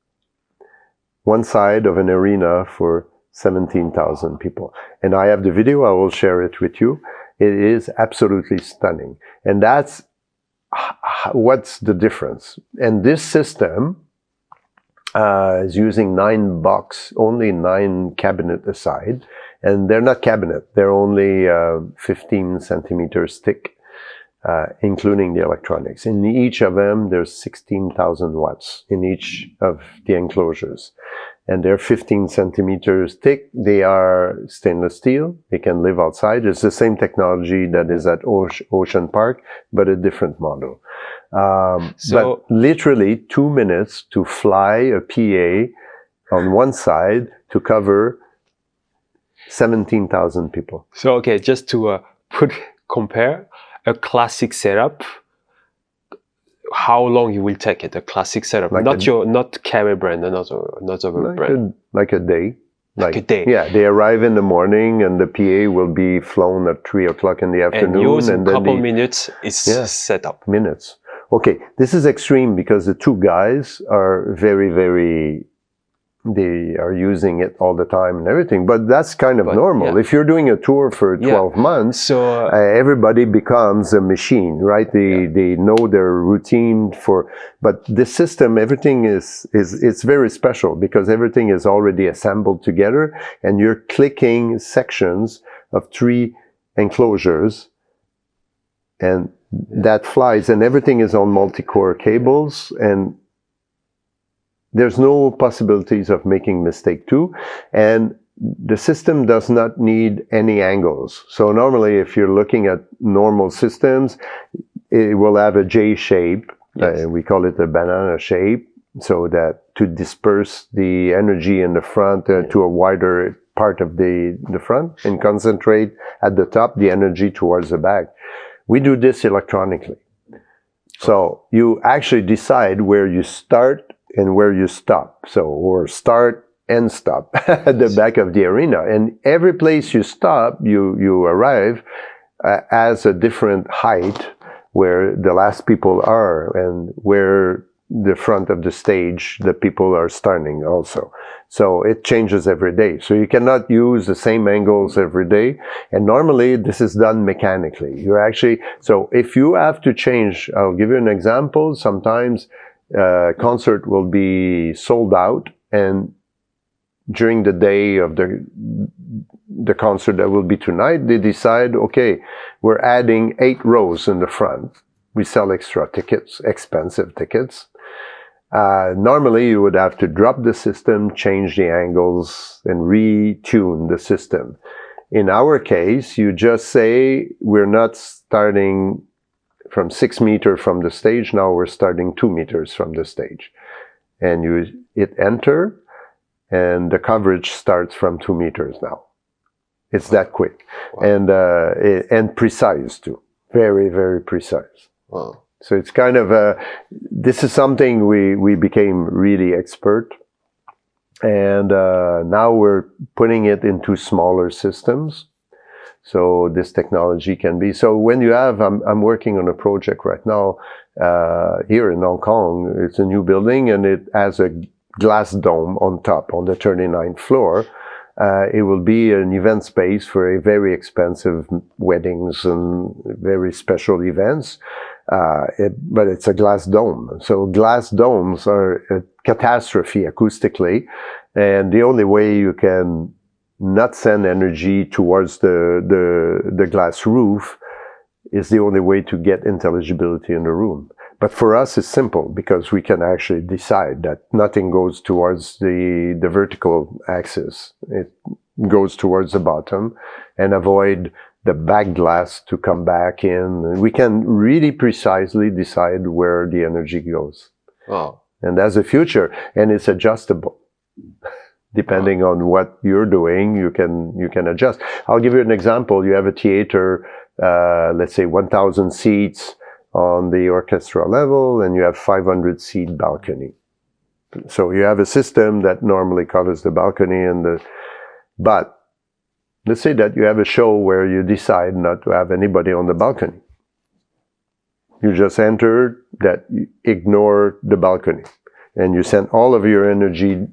One side of an arena for 17,000 people. And I have the video, I will share it with you. It is absolutely stunning. And that's what's the difference. And this system is using 9 box, only 9 cabinet aside. And they're not cabinet, they're only 15 centimeters thick, including the electronics. In each of them, there's 16,000 watts in each of the enclosures. and they're 15 centimeters thick. They are stainless steel. They can live outside. It's the same technology that is at Ocean Park, but a different model. But literally 2 minutes to fly a PA on one side to cover 17,000 people. So, okay, just to compare a classic setup, how long you will take it? A classic setup, like not karray brand, another brand. Like a day. Like a day. Yeah, they arrive in the morning and the PA will be flown at 3 o'clock in the afternoon. And yours in a couple minutes is set up. Minutes. Okay, this is extreme because the two guys are very, they are using it all the time and everything, but that's kind of normal. Yeah. If you're doing a tour for 12 months, so everybody becomes a machine, right? They know their routine but the system, everything it's very special because everything is already assembled together and you're clicking sections of 3 enclosures and that flies, and everything is on multi-core cables, and there's no possibilities of making mistake too. And the system does not need any angles. So normally if you're looking at normal systems, it will have a J shape. Yes. We call it a banana shape, so that to disperse the energy in the front to a wider part of the front and concentrate at the top the energy towards the back. We do this electronically. So you actually decide where you start and where you stop. So, or start and stop at the back of the arena. And every place you stop, you arrive as a different height where the last people are and where the front of the stage, the people are starting also. So it changes every day. So you cannot use the same angles every day. And normally this is done mechanically. You actually, so if you have to change, I'll give you an example. Sometimes concert will be sold out, and during the day of the concert that will be tonight, they decide, okay, we're adding 8 rows in the front. We sell extra tickets, expensive tickets. Normally you would have to drop the system, change the angles, and retune the system. In our case, you just say, we're not starting from 6 meters from the stage, now we're starting 2 meters from the stage. And you hit enter, and the coverage starts from 2 meters now. It's that quick. Wow. And precise too. Very, very precise. Wow. So it's kind of this is something we became really expert. And now we're putting it into smaller systems. So this technology can be, so when you have, I'm working on a project right now here in Hong Kong. It's a new building and it has a glass dome on top on the 39th floor. It will be an event space for a very expensive weddings and very special events. But it's a glass dome. So glass domes are a catastrophe acoustically. And the only way you can not send energy towards the glass roof is the only way to get intelligibility in the room. But for us, it's simple because we can actually decide that nothing goes towards the vertical axis. It goes towards the bottom and avoid the back glass to come back in. We can really precisely decide where the energy goes. Wow. And that's the future. And it's adjustable. Depending on what you're doing, you can adjust. I'll give you an example. You have a theater, let's say 1,000 seats on the orchestra level, and you have 500 seat balcony. So you have a system that normally covers the balcony but let's say that you have a show where you decide not to have anybody on the balcony. You just enter that, you ignore the balcony, and you send all of your energy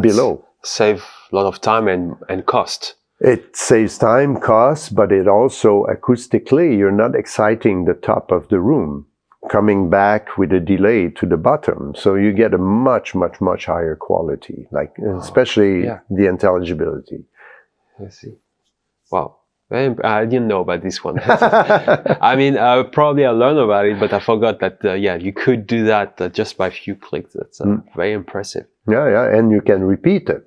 below. Save a lot of time and cost. It saves time, cost, but it also acoustically, you're not exciting the top of the room, coming back with a delay to the bottom. So you get a much, much, much higher quality, like especially the intelligibility. I see. Wow. I didn't know about this one. I mean, probably I learned about it, but I forgot that, yeah, you could do that just by a few clicks. That's very impressive. Yeah, and you can repeat it.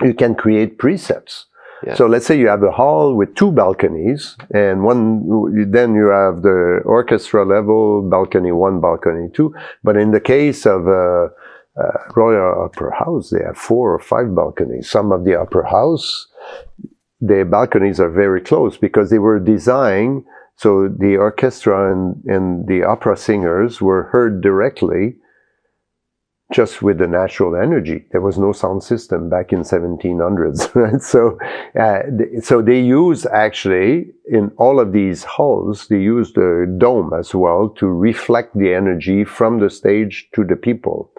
You can create presets. Yeah. So let's say you have a hall with 2 balconies, and then you have the orchestra level, balcony 1, balcony 2. But in the case of Royal Opera House, they have 4 or 5 balconies. Some of the opera house, the balconies are very close because they were designed so the orchestra and the opera singers were heard directly just with the natural energy. There was no sound system back in 1700s, right? So they use actually, in all of these halls, they use the dome as well to reflect the energy from the stage to the people.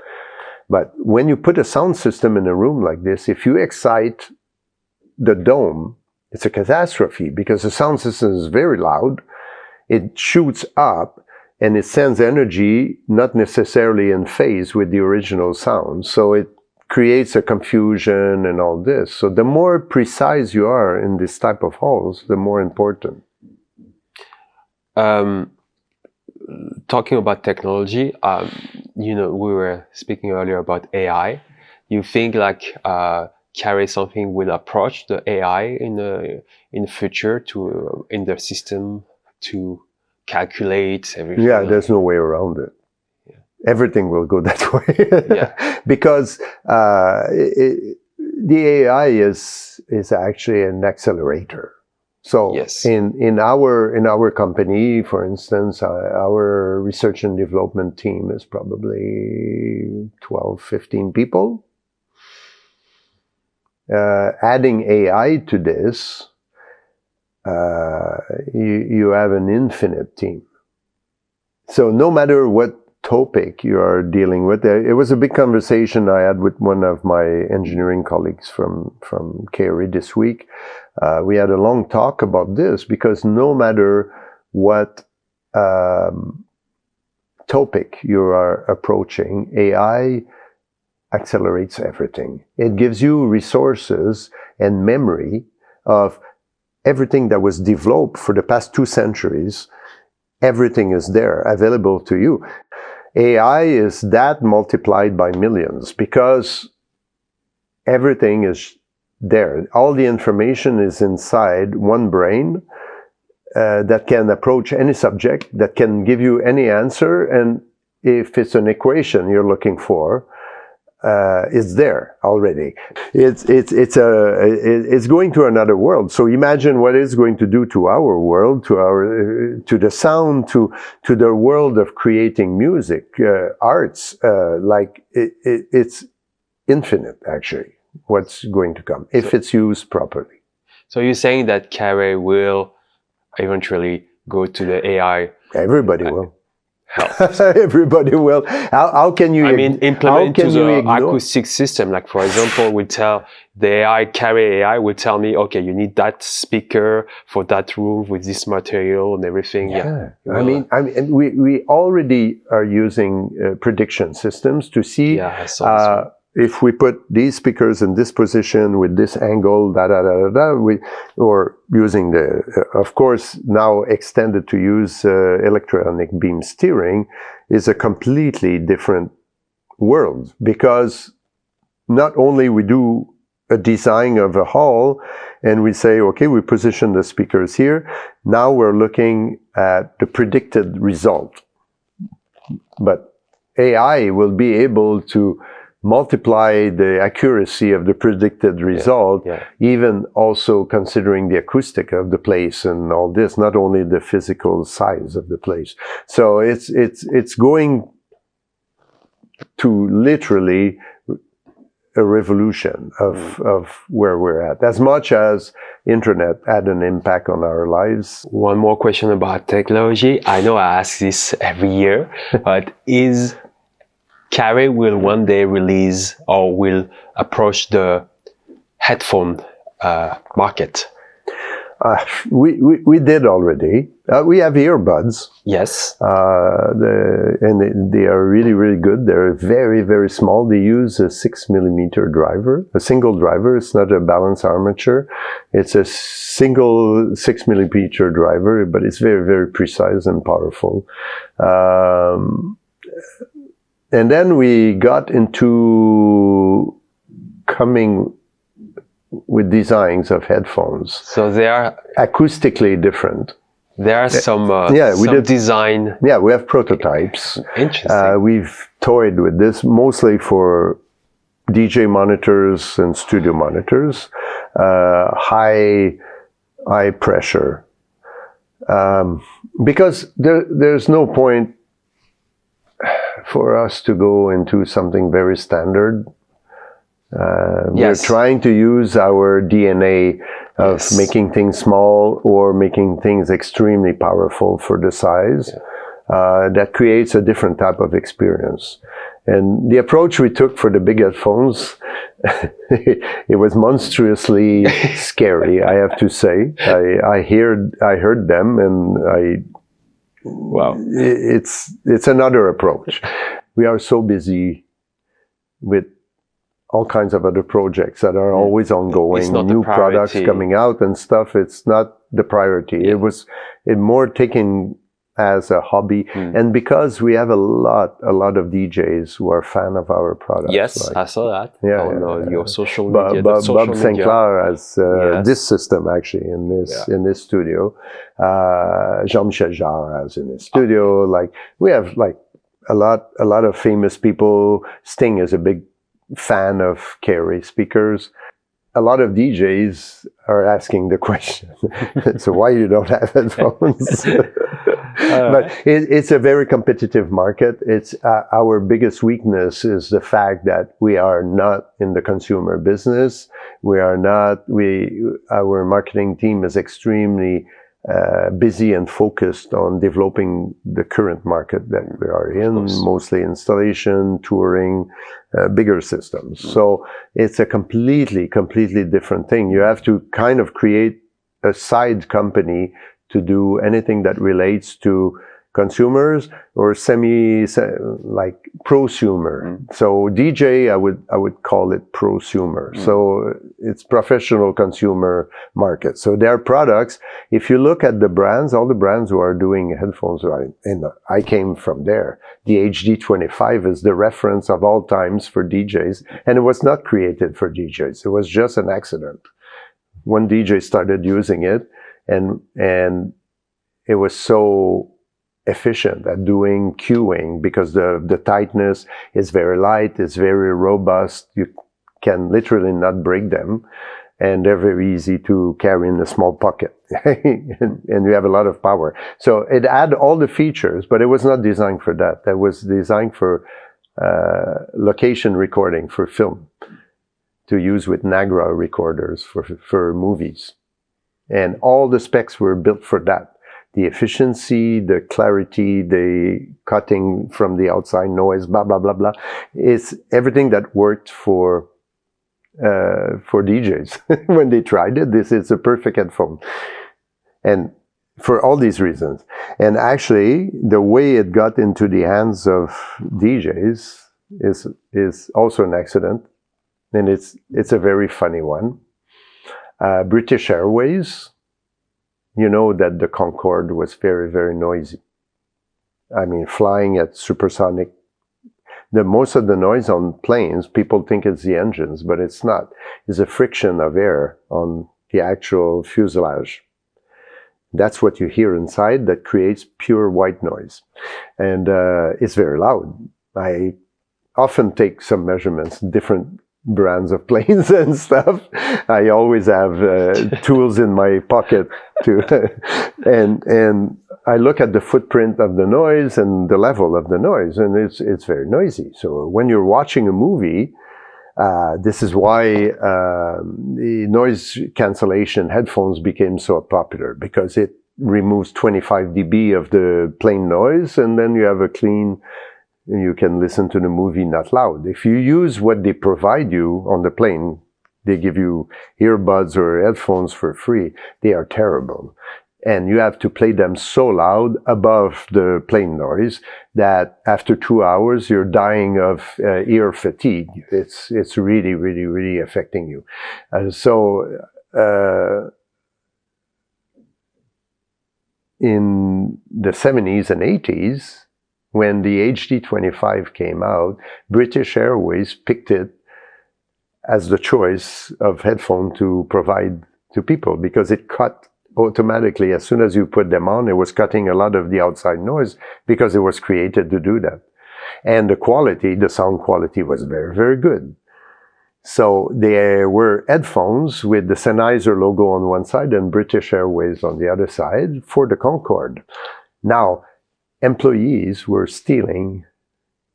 But when you put a sound system in a room like this, if you excite the dome, it's a catastrophe because the sound system is very loud. It shoots up and it sends energy not necessarily in phase with the original sound. So it creates a confusion and all this. So the more precise you are in this type of halls, the more important. Talking about technology, you know, we were speaking earlier about AI. You think like karray something will approach the AI in the future to in their system to calculate everything? Yeah, there's no way around it. Yeah. Everything will go that way. Yeah. Because the AI is actually an accelerator. So yes. in our company, for instance, our research and development team is probably 12, 15 people. Adding AI to this, you have an infinite team. So no matter what topic you are dealing with, it was a big conversation I had with one of my engineering colleagues from karray this week. We had a long talk about this because no matter what topic you are approaching, AI accelerates everything. It gives you resources and memory of everything that was developed for the past 2 centuries. Everything is there, available to you. AI is that multiplied by millions because everything is there. All the information is inside one brain that can approach any subject, that can give you any answer, and if it's an equation you're looking for, it's there already. It's going to another world. So imagine what it's going to do to our world, to the sound, to the world of creating music, arts. Like it's infinite actually. What's going to come if it's used properly. So you're saying that karray will eventually go to the AI? Everybody will. Everybody will. How can you? I mean, implement to the acoustic system. Like, for example, we tell the AI, karray AI will tell me, okay, you need that speaker for that room with this material and everything. Yeah. I mean, we already are using prediction systems to see. Yeah, I saw this one. If we put these speakers in this position with this angle, or using of course, now extended to use electronic beam steering, is a completely different world because not only we do a design of a hall and we say, okay, we position the speakers here. Now we're looking at the predicted result. But AI will be able to multiply the accuracy of the predicted result, even also considering the acoustic of the place and all this, not only the physical size of the place. So it's going to literally a revolution of where we're at, as much as internet had an impact on our lives. One more question about technology. I know I ask this every year, but is karray will one day release or will approach the headphone market? We did already. We have earbuds. Yes. And they are really, really good. They're very, very small. They use a 6mm driver, a single driver. It's not a balanced armature. It's a single 6mm driver, but it's very, very precise and powerful. And then we got into coming with designs of headphones. So they are acoustically different. There are some design. Yeah, we have prototypes. Interesting. We've toyed with this mostly for DJ monitors and studio monitors, high pressure, because there's no point for us to go into something very standard. We're trying to use our DNA of making things small or making things extremely powerful for the size. That creates a different type of experience. And the approach we took for the big headphones, it was monstrously scary, I have to say. I heard them, and wow, it's another approach. We are so busy with all kinds of other projects that are always ongoing, new products coming out and stuff. It's not the priority. It was more taken as a hobby, and because we have a lot of DJs who are fan of our products. Yes, I saw that. Your social media. Bob Sinclair has this system actually in this studio. Jean-Michel Jarre has in his studio. Like we have like a lot of famous people. Sting is a big fan of karray speakers. A lot of DJs are asking the question, so why you don't have headphones? But it's a very competitive market. It's our biggest weakness is the fact that we are not in the consumer business. We are not. Our marketing team is extremely busy and focused on developing the current market that we are in, mostly installation, touring, bigger systems. So it's a completely different thing. You have to kind of create a side company to do anything that relates to consumers or like prosumer. So DJ, I would call it prosumer. So it's professional consumer market. So their products, if you look at the brands, all the brands who are doing headphones, and I came from there. The HD25 is the reference of all times for DJs, and it was not created for DJs. It was just an accident. One DJ started using it, and it was so efficient at doing cueing because the tightness is very light, it's very robust. You can literally not break them, and they're very easy to carry in a small pocket. and you have a lot of power. So it had all the features, but it was not designed for that. That was designed for location recording, for film, to use with Nagra recorders for movies. And all the specs were built for that. The efficiency, the clarity, the cutting from the outside noise, blah, blah, blah, blah. It's everything that worked for DJs. When they tried it, this is a perfect headphone. And for all these reasons. And actually, the way it got into the hands of DJs is also an accident. And it's a very funny one. British Airways, you know that the Concorde was very, very noisy. I mean, flying at supersonic. Most of the noise on planes, people think it's the engines, but it's not. It's a friction of air on the actual fuselage. That's what you hear inside that creates pure white noise. And it's very loud. I often take some measurements, different brands of planes and stuff. I always have tools in my pocket and I look at the footprint of the noise and the level of the noise, and it's very noisy. So when you're watching a movie, this is why the noise cancellation headphones became so popular, because it removes 25 dB of the plane noise, and then you have a clean. You can listen to the movie not loud. If you use what they provide you on the plane, they give you earbuds or headphones for free. They are terrible. And you have to play them so loud above the plane noise that after 2 hours, you're dying of ear fatigue. It's really, really, really affecting you. In the 70s and 80s, when the HD25 came out, British Airways picked it as the choice of headphone to provide to people because it cut automatically. As soon as you put them on, it was cutting a lot of the outside noise because it was created to do that. And the quality, the sound quality was very, very good. So there were headphones with the Sennheiser logo on one side and British Airways on the other side for the Concorde. Now, employees were stealing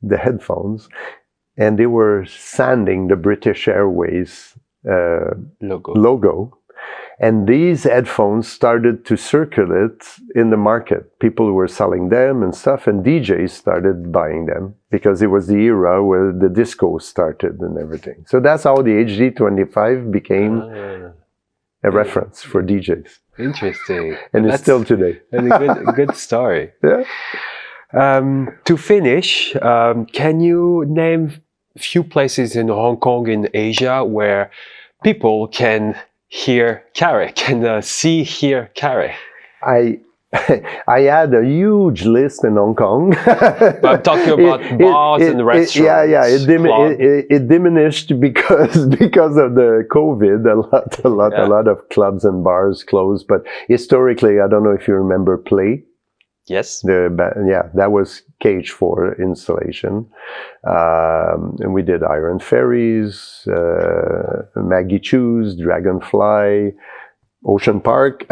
the headphones and they were sanding the British Airways logo. And these headphones started to circulate in the market. People were selling them and stuff, and DJs started buying them because it was the era where the disco started and everything. So that's how the HD25 became a reference for DJs. Interesting. And it's still today. And a good story. Yeah. To finish, can you name a few places in Hong Kong, in Asia, where people can hear karray, can hear karray? I had a huge list in Hong Kong. But I'm talking about bars and restaurants. It diminished because of the COVID. A lot of clubs and bars closed. But historically, I don't know if you remember Play. Yes. That was Cage 4 installation. And we did Iron Fairies, Maggie Choo's, Dragonfly, Ocean Park.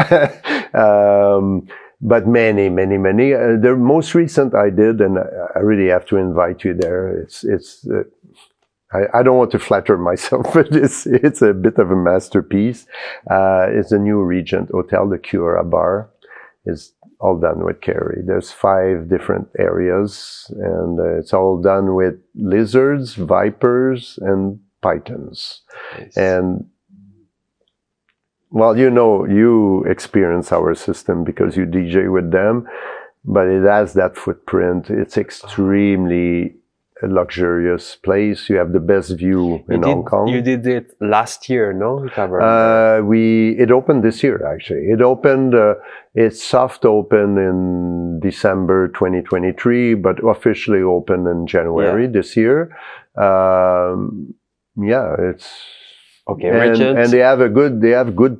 But many. The most recent I did, and I really have to invite you there. I don't want to flatter myself, but it's a bit of a masterpiece. It's a new Regent Hotel, the Cura Bar. It's all done with karray. There's 5 different areas, and it's all done with lizards, vipers, and pythons. Nice. And well, you experience our system because you DJ with them, but it has that footprint. It's extremely a luxurious place. You have the best view in Hong Kong. You did it last year, no? It opened this year, actually. It opened, it's soft open in December 2023, but officially open in January this year. It's okay. And they have good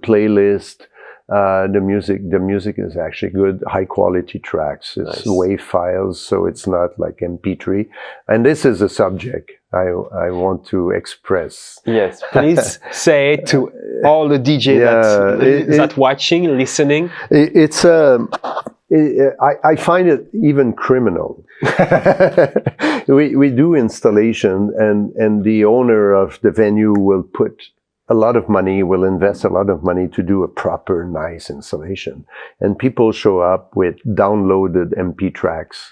playlist. The music is actually good, high quality tracks. It's nice. WAV files, so it's not like MP3. And this is a subject I want to express. Yes, please say to all the DJs that watching, listening. I find it even criminal. we do installation, and the owner of the venue will put will invest a lot of money to do a proper, nice installation. And people show up with downloaded MP tracks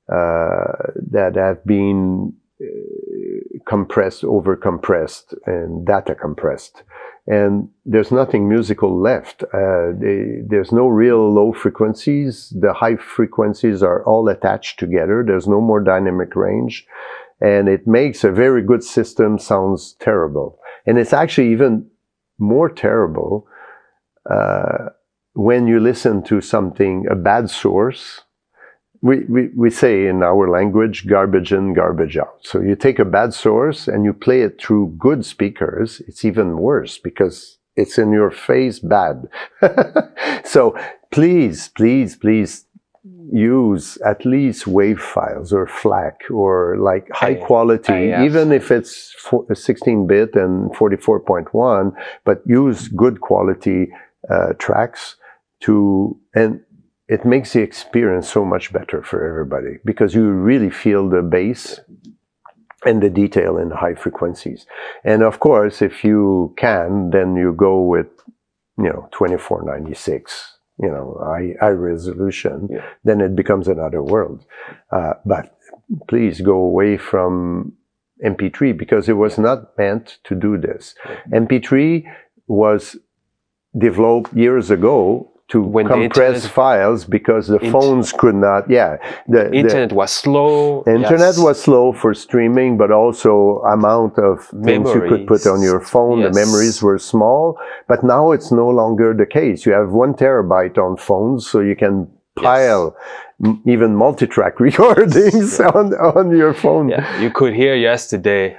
that have been compressed, over-compressed, and data compressed. And there's nothing musical left. There's no real low frequencies. The high frequencies are all attached together. There's no more dynamic range. And it makes a very good system sounds terrible. And it's actually even more terrible when you listen to a bad source. We say in our language, garbage in, garbage out. So you take a bad source and you play it through good speakers. It's even worse because it's in your face bad. So please use at least WAV files or FLAC or like high quality, even if it's 16-bit and 44.1, but use good quality tracks and it makes the experience so much better for everybody because you really feel the bass and the detail in the high frequencies. And of course, if you can, then you go with, 2496. High resolution, then it becomes another world. But please go away from MP3 because it was not meant to do this. MP3 was developed years ago to compress files because the phones could not. The internet was slow. Internet was slow for streaming, but also amount of things you could put on your phone. The memories were small, but now it's no longer the case. You have 1 terabyte on phones, so you can pile even multi-track recordings on your phone. You could hear yesterday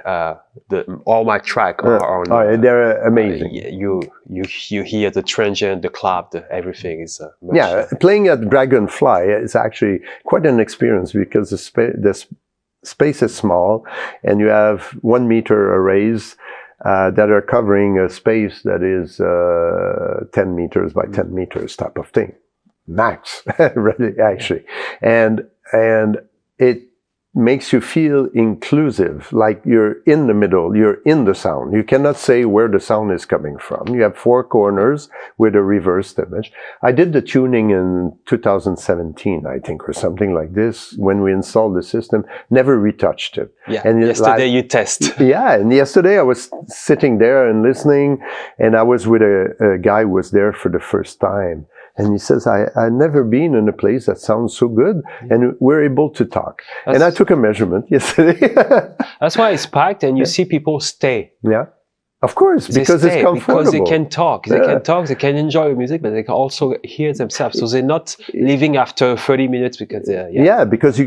all my track are on. They're amazing. You hear the transient, the clap, everything is. Playing at Dragonfly is actually quite an experience because the space is small, and you have 1 meter arrays that are covering a space that is 10 meters by 10 meters type of thing. Max, really, actually, and it makes you feel inclusive, like you're in the middle, you're in the sound. You cannot say where the sound is coming from. You have 4 corners with a reversed image. I did the tuning in 2017, I think, or something like this, when we installed the system, never retouched it. And yesterday you test. And yesterday I was sitting there and listening, and I was with a guy who was there for the first time. And he says, I've never been in a place that sounds so good. And we're able to talk. And I took a measurement yesterday. That's why it's packed, and you see people stay. Yeah, of course, because it's comfortable. Because they can talk. They can talk, they can enjoy music, but they can also hear themselves. So they're not leaving after 30 minutes because they're... because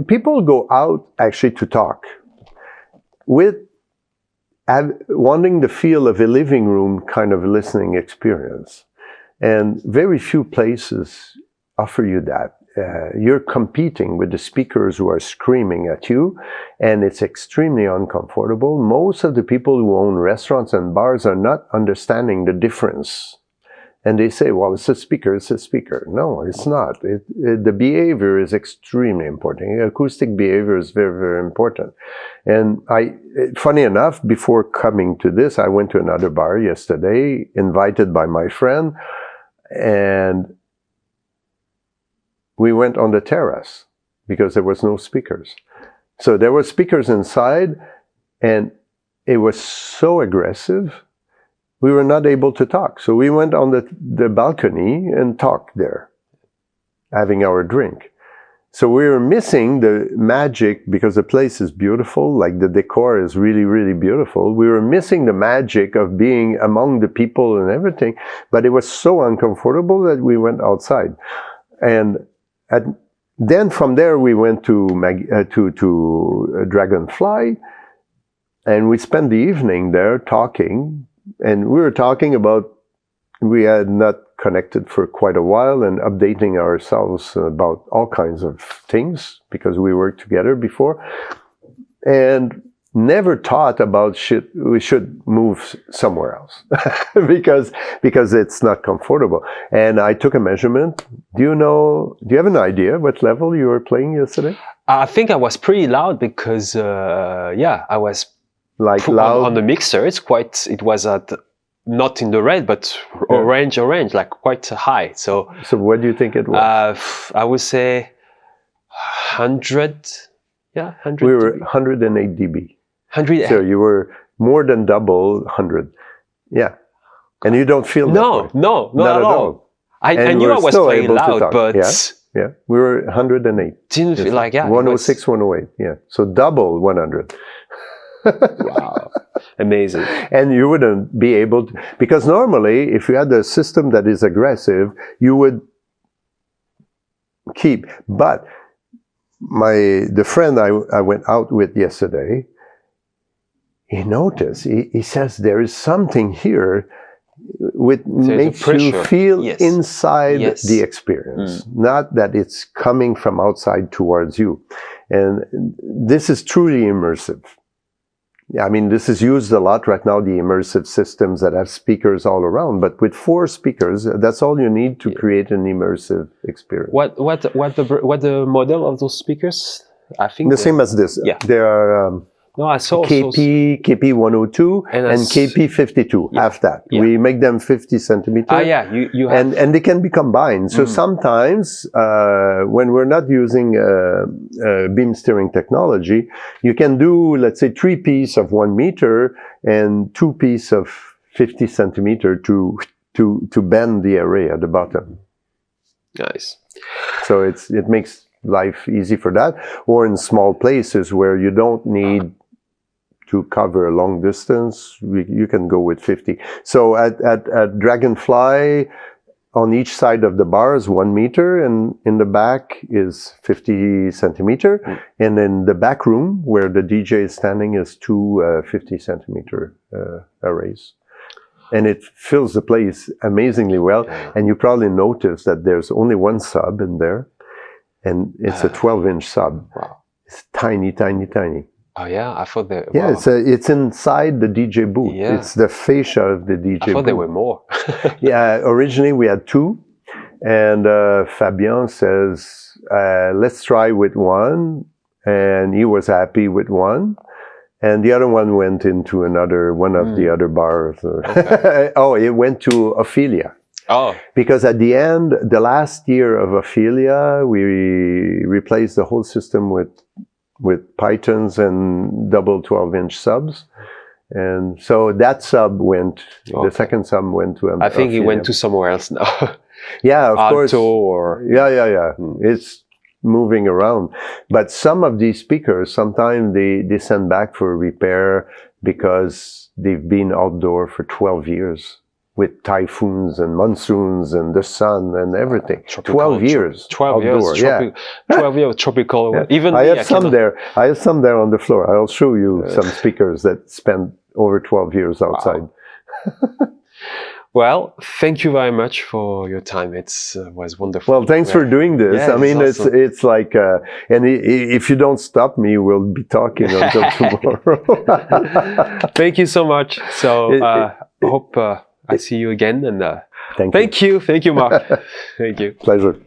people go out actually to talk with wanting the feel of a living room kind of listening experience. And very few places offer you that. You're competing with the speakers who are screaming at you, and it's extremely uncomfortable. Most of the people who own restaurants and bars are not understanding the difference. And they say, well, it's a speaker, it's a speaker. No, it's not. The behavior is extremely important. Acoustic behavior is very, very important. And funny enough, before coming to this, I went to another bar yesterday, invited by my friend, and we went on the terrace because there was no speakers. So there were speakers inside, and it was so aggressive, we were not able to talk. So we went on the balcony and talked there, having our drink. So we were missing the magic because the place is beautiful, like the decor is really, really beautiful. We were missing the magic of being among the people and everything, but it was so uncomfortable that we went outside. And then from there we went to Dragonfly, and we spent the evening there talking, and we were talking about, we had not connected for quite a while and updating ourselves about all kinds of things because we worked together before, and never thought about we should move somewhere else because it's not comfortable. And I took a measurement. Do you have an idea what level you were playing yesterday? I think I was pretty loud because I was like loud on the mixer. It was at not in the red, but orange, like quite high. So what do you think it was? I would say 100. Yeah, 100. We were 108 dB. 100. So you were more than double 100. Yeah, and you don't feel not at all. I knew I was playing loud, but we were 108. Didn't feel like 106, 108. Yeah, so double 100. Wow, amazing. And you wouldn't be able to, because normally if you had a system that is aggressive, you would keep. But the friend I went out with yesterday, he noticed, he says there is something here which makes you feel inside the experience, not that it's coming from outside towards you. And this is truly immersive. I mean, this is used a lot right now, the immersive systems that have speakers all around, but with 4 speakers, that's all you need to create an immersive experience. What the model of those speakers? I think the same as this. Yeah. They are No, I saw KP 102 and KP 52. Yeah. Half that. Yeah. We make them 50 centimeters. Ah, yeah, you have. And they can be combined. So sometimes when we're not using beam steering technology, you can do, let's say, 3 pieces of 1 meter and 2 pieces of 50 centimeter to bend the array at the bottom. Nice. So it makes life easy for that. Or in small places where you don't need to cover a long distance, you can go with 50. So at Dragonfly, on each side of the bar is 1 meter, and in the back is 50 centimeter. And in the back room where the DJ is standing is 2 50 centimeter arrays. And it fills the place amazingly well. Yeah. And you probably notice that there's only 1 sub in there, and it's a 12-inch sub. Wow. It's tiny, tiny, tiny. Oh yeah, I thought that. Yeah, wow. it's inside the DJ booth. Yeah. It's the fascia of the DJ booth. I thought there were more. Yeah, originally we had 2, and Fabien says, let's try with 1, and he was happy with 1. And the other one went into one of the other bars. Okay. Oh, it went to Ophelia. Oh. Because at the end, the last year of Ophelia, we replaced the whole system with Pythons and double 12-inch subs. And so that sub went, the second sub went to I think it went to somewhere else now. Yeah, of course. Or... Yeah. It's moving around. But some of these speakers, sometimes they send back for repair because they've been outdoor for 12 years with typhoons and monsoons and the sun and everything. 12 years. 12 outdoor, years. 12 years tropical. Yeah. Even I have some there. I have some there on the floor. I'll show you some speakers that spent over 12 years outside. Wow. Well, thank you very much for your time. It was wonderful. Well, thanks for doing this. Yeah, I mean, awesome. it's like, and if you don't stop me, we'll be talking until tomorrow. Thank you so much. So I hope I see you again. And thank you, Marc. Thank you. Pleasure.